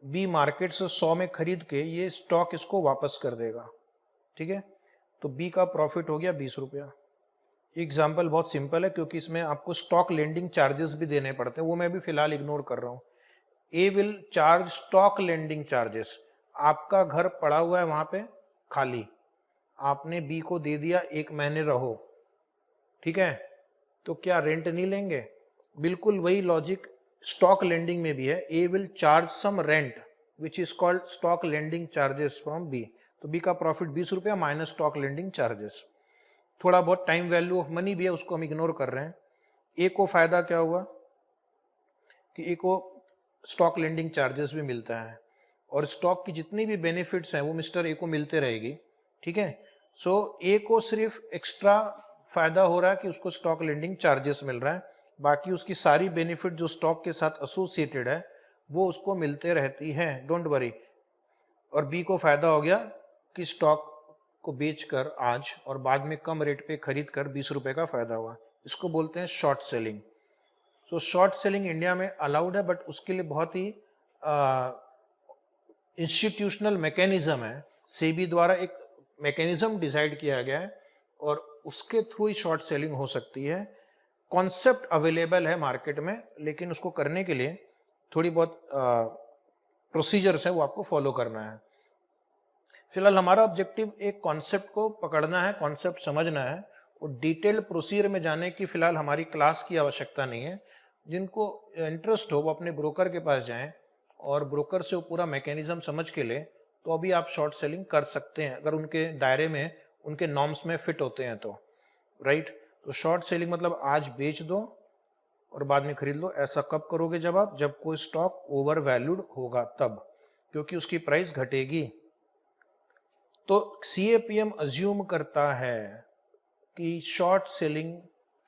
बी मार्केट से 100 में खरीद के ये स्टॉक इसको वापस कर देगा, ठीक है? तो बी का प्रॉफिट हो गया 20 रुपया। एग्जाम्पल बहुत सिंपल है क्योंकि इसमें आपको स्टॉक लेंडिंग चार्जेस भी देने पड़ते हैं, वो मैं भी फिलहाल इग्नोर कर रहा हूँ। A will charge stock lending charges. आपका घर पड़ा हुआ है वहां पे खाली, आपने बी को दे दिया 1 महीने रहो, ठीक है? तो क्या रेंट नहीं लेंगे? बिल्कुल वही लॉजिक स्टॉक लेंडिंग में भी है। A will charge some rent which is called stock lending charges from B. तो बी का प्रॉफिट 20 रुपया माइनस स्टॉक लेंडिंग चार्जेस। थोड़ा बहुत टाइम वैल्यू ऑफ मनी भी है, उसको हम इग्नोर कर रहे हैं। ए को फायदा क्या हुआ कि ए को स्टॉक लेंडिंग चार्जेस भी मिलता है और स्टॉक की जितनी भी बेनिफिट्स हैं वो मिस्टर ए को मिलते रहेगी, ठीक है? सो ए को सिर्फ एक्स्ट्रा फायदा हो रहा है कि उसको स्टॉक लेंडिंग चार्जेस मिल रहा है, बाकी उसकी सारी बेनिफिट जो स्टॉक के साथ एसोसिएटेड है वो उसको मिलते रहती है, डोंट वरी। और बी को फायदा हो गया कि स्टॉक को बेचकर आज और बाद में कम रेट पे खरीद कर 20 रुपए का फायदा हुआ। इसको बोलते हैं short selling. So short selling India में अलाउड है, बट उसके लिए बहुत ही इंस्टीट्यूशनल मैकेनिज्म है। सेबी द्वारा एक मैकेनिज्म डिसाइड किया गया है और उसके थ्रू ही शॉर्ट सेलिंग हो सकती है। कॉन्सेप्ट अवेलेबल है मार्केट में, लेकिन उसको करने के लिए थोड़ी बहुत प्रोसीजर्स है, वो आपको फॉलो करना है। फिलहाल हमारा ऑब्जेक्टिव एक कॉन्सेप्ट को पकड़ना है, कॉन्सेप्ट समझना है, और डिटेल्ड प्रोसीजर में जाने की फिलहाल हमारी क्लास की आवश्यकता नहीं है। जिनको इंटरेस्ट हो वो अपने ब्रोकर के पास जाएं और ब्रोकर से वो पूरा मैकेनिज्म समझ के ले, तो अभी आप शॉर्ट सेलिंग कर सकते हैं अगर उनके दायरे में, उनके नॉर्म्स में फिट होते हैं तो, राइट? तो शॉर्ट सेलिंग मतलब आज बेच दो और बाद में खरीद लो। ऐसा कब करोगे? जब कोई स्टॉक ओवर वैल्यूड होगा तब, क्योंकि उसकी प्राइस घटेगी। तो सीएपीएम अज्यूम करता है कि शॉर्ट सेलिंग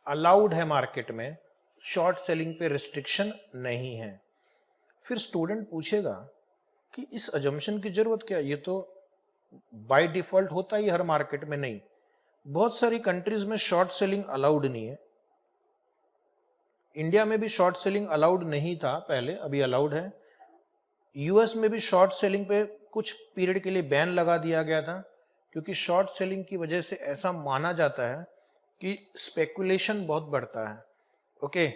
अलाउड है मार्केट में, शॉर्ट सेलिंग पे रिस्ट्रिक्शन नहीं है। फिर स्टूडेंट पूछेगा कि इस अजम्पशन की जरूरत क्या है, ये तो बाय डिफॉल्ट होता ही हर मार्केट में। नहीं, बहुत सारी कंट्रीज में शॉर्ट सेलिंग अलाउड नहीं है। इंडिया में भी शॉर्ट सेलिंग अलाउड नहीं था पहले, अभी अलाउड है। यूएस में भी शॉर्ट सेलिंग पे कुछ पीरियड के लिए बैन लगा दिया गया था, क्योंकि शॉर्ट सेलिंग की वजह से ऐसा माना जाता है कि स्पेकुलेशन बहुत बढ़ता है। ओके,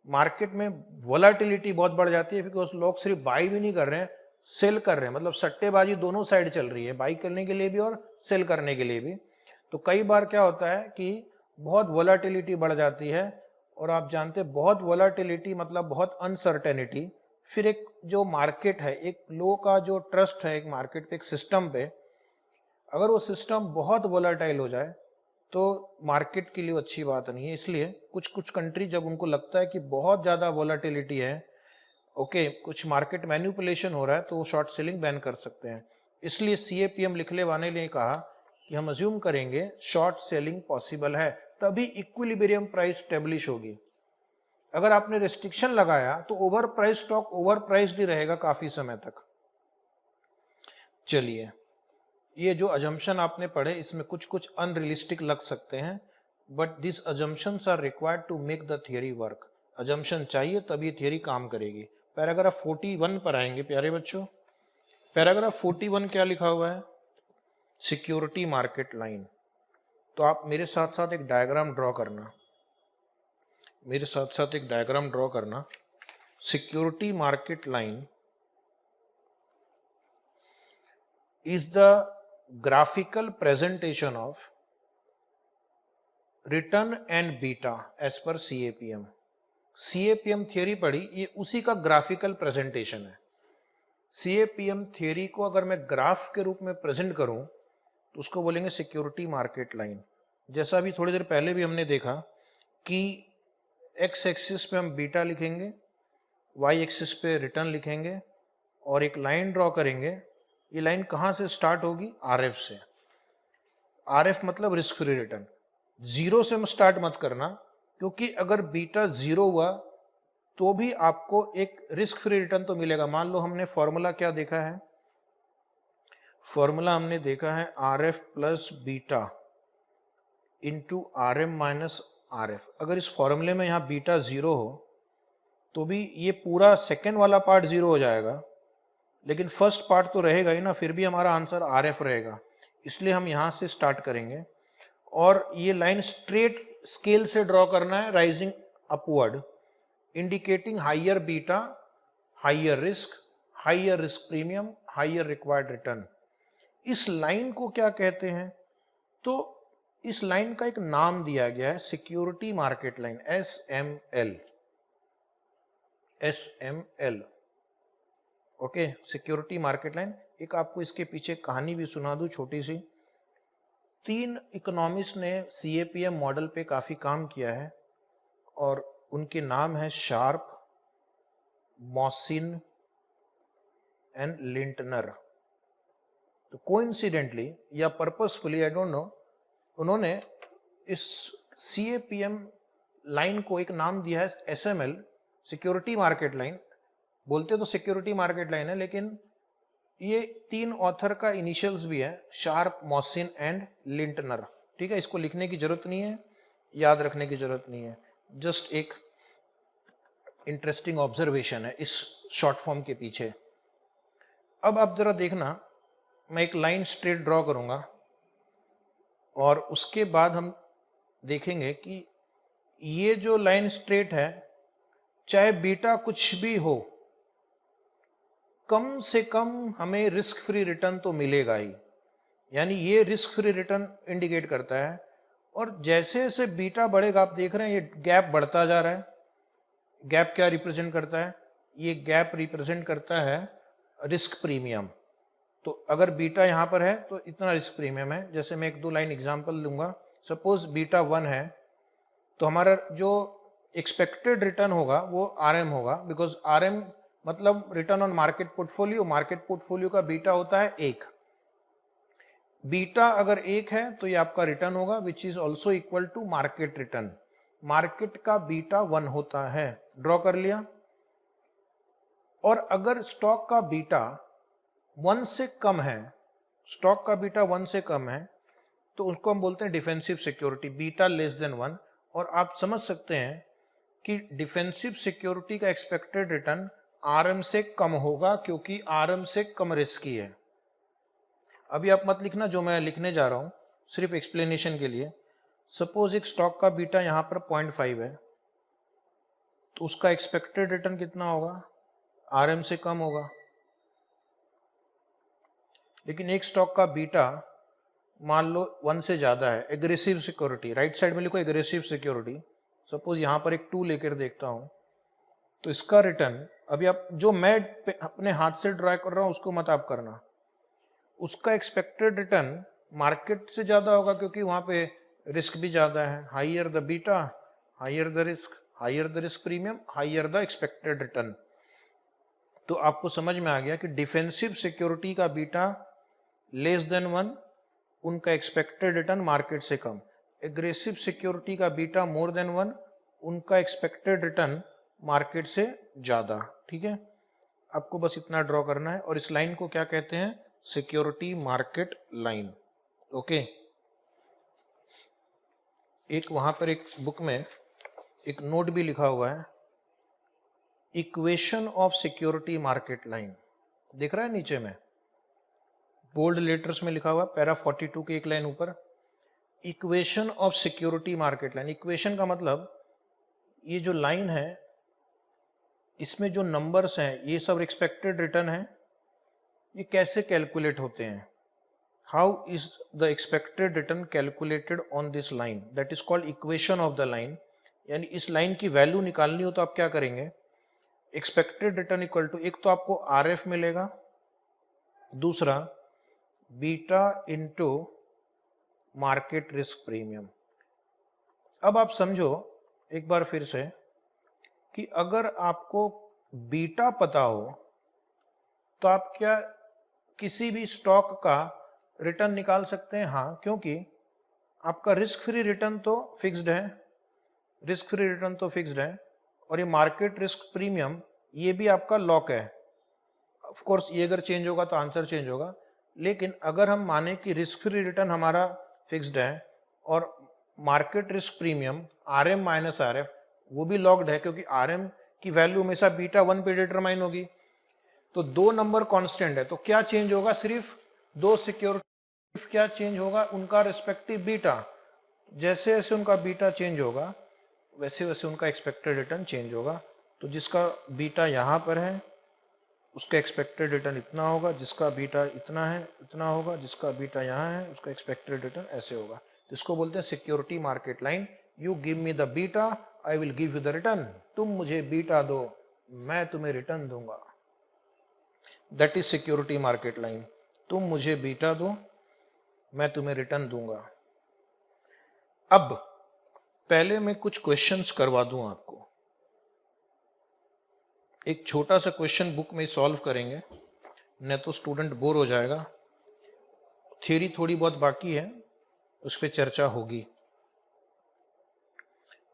मार्केट में वोलाटिलिटी बहुत बढ़ जाती है, बिकॉज लोग सिर्फ बाई भी नहीं कर रहे हैं, सेल कर रहे हैं। मतलब सट्टेबाजी दोनों साइड चल रही है, बाई करने के लिए भी और सेल करने के लिए भी। तो कई बार क्या होता है कि बहुत वोलाटिलिटी बढ़ जाती है, और आप जानते हैं बहुत वोलाटिलिटी मतलब बहुत अनसर्टेनिटी। फिर एक जो मार्केट है, एक लोगों का जो ट्रस्ट है एक मार्केट पे, एक सिस्टम पे, अगर वो सिस्टम बहुत वोलाटाइल हो जाए तो मार्केट के लिए अच्छी बात नहीं है। इसलिए कुछ कुछ कंट्री जब उनको लगता है कि बहुत ज़्यादा वोलाटिलिटी है, ओके, कुछ मार्केट मैनिपुलेशन हो रहा है, तो वो शॉर्ट सेलिंग बैन कर सकते हैं। इसलिए सीएपीएम लिखने वाले ने कहा कि हम अज्यूम करेंगे शॉर्ट सेलिंग पॉसिबल है, तभी इक्विलिब्रियम प्राइस स्टेब्लिश होगी। अगर आपने रेस्ट्रिक्शन लगाया तो over price stock over priced ही रहेगा काफी समय तक। चलिए, ये जो अजम्पशन आपने पढ़े इसमें कुछ कुछ अनरियलिस्टिक लग सकते हैं, but this assumptions are required to make the theory work. Assumption चाहिए तभी थियरी काम करेगी। पैराग्राफ 41 पर आएंगे प्यारे बच्चों। पैराग्राफ 41 क्या लिखा हुआ है? Security market line. तो आप मेरे साथ साथ एक डायग्राम ड्रॉ करना, मेरे साथ साथ एक डायग्राम ड्रॉ करना। Security market line is the graphical presentation of return and beta as per CAPM. CAPM theory पढ़ी, ये उसी का ग्राफिकल प्रेजेंटेशन है। CAPM थियरी को अगर मैं ग्राफ के रूप में प्रेजेंट करूं तो उसको बोलेंगे सिक्योरिटी मार्केट लाइन। जैसा अभी थोड़ी देर पहले भी हमने देखा कि एक्स एक्सिस पे हम बीटा लिखेंगे, वाई एक्सिस पे रिटर्न लिखेंगे और एक लाइन ड्रॉ करेंगे। ये लाइन कहाँ से स्टार्ट होगी? RF से। RF मतलब रिस्क फ्री रिटर्न। जीरो से स्टार्ट मत करना, क्योंकि अगर बीटा जीरो हुआ तो भी आपको एक रिस्क फ्री रिटर्न तो मिलेगा। मान लो हमने फॉर्मूला क्या देखा है? फॉर्मूला हमने देखा है RF plus beta into RM minus RF। अगर इस फॉर्मूले में यहाँ बीटा जीरो हो तो भी ये पूरा सेकेंड वाला पार्ट जीरो हो जाएगा, लेकिन फर्स्ट पार्ट तो रहेगा ही ना, फिर भी हमारा आंसर RF रहेगा। इसलिए हम यहाँ से स्टार्ट करेंगे और ये लाइन स्ट्रेट स्केल से ड्रॉ करना है, rising upward, indicating higher beta, higher risk premium, higher required return. इस लाइन को क्या कहते हैं? तो इस लाइन का एक नाम दिया गया है security market line, SML। Okay, security market line. एक आपको इसके पीछे कहानी भी सुना दूं छोटी सी। 3 इकोनॉमिस्ट ने CAPM मॉडल पे काफी काम किया है और उनके नाम है शार्प, मॉसिन एंड लिंटनर। तो कोइंसिडेंटली या पर्पसफुली, आई डोंट नो, उन्होंने इस CAPM लाइन को एक नाम दिया है SML, सिक्योरिटी मार्केट लाइन। बोलते तो सिक्योरिटी मार्केट लाइन है, लेकिन ये 3 ऑथर का इनिशियल्स भी है, शार्प, मॉसिन एंड लिंटनर। ठीक है, इसको लिखने की जरूरत नहीं है, याद रखने की जरूरत नहीं है, जस्ट एक इंटरेस्टिंग ऑब्जर्वेशन है इस शॉर्ट फॉर्म के पीछे। अब आप जरा देखना, मैं एक लाइन स्ट्रेट ड्रॉ करूंगा और उसके बाद हम देखेंगे कि ये जो लाइन स्ट्रेट है, चाहे बीटा कुछ भी हो, कम से कम हमें रिस्क फ्री रिटर्न तो मिलेगा ही। यानी ये रिस्क फ्री रिटर्न इंडिकेट करता है। और जैसे जैसे बीटा बढ़ेगा, आप देख रहे हैं ये गैप बढ़ता जा रहा है। गैप क्या रिप्रेजेंट करता है? ये गैप रिप्रेजेंट करता है रिस्क प्रीमियम। तो अगर बीटा यहाँ पर है तो इतना रिस्क प्रीमियम है। जैसे मैं 1-2 लाइन एग्जांपल लूंगा। सपोज बीटा 1 है तो हमारा जो एक्सपेक्टेड रिटर्न होगा वो RM होगा, बिकॉज RM मतलब return on market portfolio. Market portfolio का बीटा होता है 1। बीटा अगर 1 है तो ये आपका रिटर्न होगा, which is also equal to market return. Market का बीटा 1 होता है, ड्रॉ कर लिया। और अगर स्टॉक का बीटा 1 से कम है, स्टॉक का बीटा 1 से कम है, तो उसको हम बोलते हैं defensive security, beta less than 1। और आप समझ सकते हैं कि डिफेंसिव सिक्योरिटी का एक्सपेक्टेड रिटर्न RM से कम होगा, क्योंकि RM से कम रिस्की है। अभी आप मत लिखना जो मैं लिखने जा रहा हूं, सिर्फ एक्सप्लेनेशन के लिए। सपोज एक स्टॉक का बीटा यहां पर 0.5 है, तो उसका एक्सपेक्टेड रिटर्न कितना होगा? RM से कम होगा। लेकिन एक स्टॉक का बीटा मान लो 1 से ज्यादा है, एग्रेसिव सिक्योरिटी, राइट साइड में लिखो एग्रेसिव सिक्योरिटी। सपोज यहां पर एक 2 लेकर देखता हूं, तो इसका रिटर्न, अभी आप जो मैं अपने हाथ से ड्रा कर रहा हूं उसको मत आप करना, उसका एक्सपेक्टेड रिटर्न मार्केट से ज्यादा होगा, क्योंकि वहां पे रिस्क भी ज्यादा है। Higher the beta, higher the risk premium, higher the expected return. तो आपको समझ में आ गया कि डिफेंसिव सिक्योरिटी का बीटा लेस देन 1, उनका एक्सपेक्टेड रिटर्न मार्केट से कम। एग्रेसिव सिक्योरिटी का बीटा मोर देन 1, उनका एक्सपेक्टेड रिटर्न मार्केट से ज्यादा। ठीक है, आपको बस इतना ड्रॉ करना है। और इस लाइन को क्या कहते हैं? Security market line. ओके, एक वहां पर एक बुक में एक नोट भी लिखा हुआ है, equation of security market line. दिख रहा है नीचे में, बोल्ड लेटर्स में लिखा हुआ, पैरा 42 के एक लाइन ऊपर, equation of security market line. Equation का मतलब ये जो लाइन है, इसमें जो नंबर्स हैं ये सब एक्सपेक्टेड रिटर्न है। ये कैसे कैलकुलेट होते हैं? How is the expected return calculated on this line? That is called equation of the line. यानी इस लाइन की वैल्यू निकालनी हो तो आप क्या करेंगे, एक्सपेक्टेड रिटर्न इक्वल टू, एक तो आपको RF मिलेगा, दूसरा beta into market risk premium. अब आप समझो एक बार फिर से कि अगर आपको बीटा पता हो तो आप क्या किसी भी स्टॉक का रिटर्न निकाल सकते हैं? हाँ, क्योंकि आपका रिस्क फ्री रिटर्न तो फिक्स्ड है, रिस्क फ्री रिटर्न तो फिक्स्ड है, और ये मार्केट रिस्क प्रीमियम ये भी आपका लॉक है। ऑफ कोर्स ये अगर चेंज होगा तो आंसर चेंज होगा, लेकिन अगर हम माने कि रिस्क फ्री रिटर्न हमारा फिक्स्ड है और market risk premium RM minus RF वो भी लॉक्ड है, क्योंकि RM की वैल्यू हमेशा बीटा 1 पे डिटरमाइन होगी, तो दो नंबर कांस्टेंट है, तो क्या चेंज होगा, सिर्फ दो सिक्योरिटी क्या चेंज होगा, उनका रिस्पेक्टिव बीटा। जैसे जैसे उनका बीटा चेंज होगा वैसे वैसे उनका एक्सपेक्टेड रिटर्न चेंज होगा। तो जिसका बीटा यहाँ पर है उसका एक्सपेक्टेड रिटर्न इतना होगा, जिसका बीटा इतना है इतना होगा, जिसका बीटा यहाँ है उसका एक्सपेक्टेड रिटर्न ऐसे होगा। तो इसको बोलते हैं security market line. You give me the beta, I will give you the return. तुम मुझे बीटा दो, मैं तुम्हें रिटर्न दूंगा। That is security market line. तुम मुझे बीटा दो, मैं तुम्हें रिटर्न दूंगा। अब पहले मैं कुछ क्वेश्चंस करवा दूं आपको। एक छोटा सा क्वेश्चन बुक में सॉल्व करेंगे, नहीं तो स्टूडेंट बोर हो जाएगा। थ्योरी थोड़ी बहुत बाकी है, उस पर चर्चा होगी।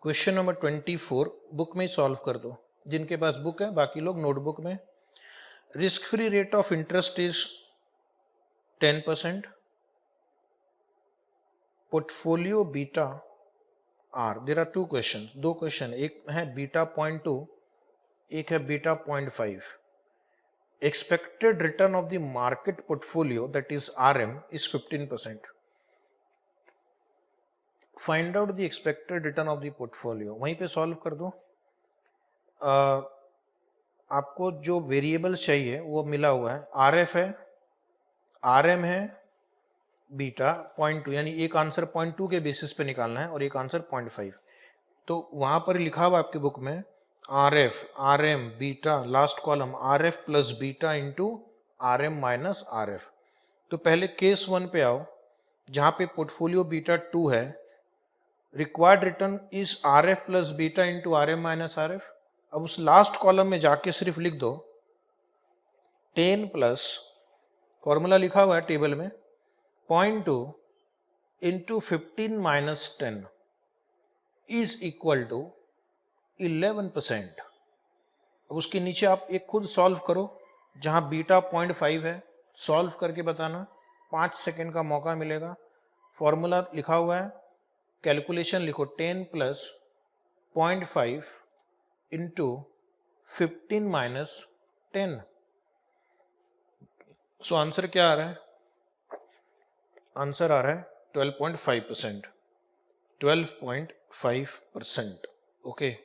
क्वेश्चन नंबर 24 बुक में सॉल्व कर दो, जिनके पास बुक है, बाकी लोग नोटबुक में। Risk free rate of interest is 10%, portfolio beta are. There are two question, दो क्वेश्चन, एक है बीटा 0.2, एक है beta 0.5। Expected return of the market portfolio that is RM is 15%। Find out the expected return of the portfolio. वहीं पे सॉल्व कर दो। आपको जो वेरिएबल्स चाहिए वो मिला हुआ है, RF है, RM है, बीटा 0.2, यानी एक आंसर 0.2 के बेसिस पे निकालना है और एक आंसर 0.5। तो वहां पर लिखा हुआ आपकी बुक में RF RM beta, last column RF plus beta into RM minus RF। तो पहले केस 1 पे आओ, जहां पे पोर्टफोलियो बीटा 2 है, required return is RF plus beta into RM minus RF। अब उस लास्ट कॉलम में जाके सिर्फ लिख दो 10 प्लस, फॉर्मूला लिखा हुआ है टेबल में, 0.2 into 15 minus 10 is equal to 11%। अब उसके नीचे आप एक खुद सॉल्व करो, जहां बीटा 0.5 है, सॉल्व करके बताना, 5 सेकेंड का मौका मिलेगा। फॉर्मूला लिखा हुआ है, कैलकुलेशन लिखो, 10 plus 0.5 into 15 minus 10। So answer क्या आ रहा है? आंसर आ रहा है 12.5%। 12.5%। Okay,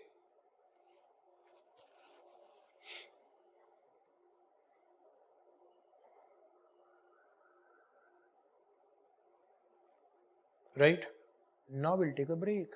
right? Now we'll take a break.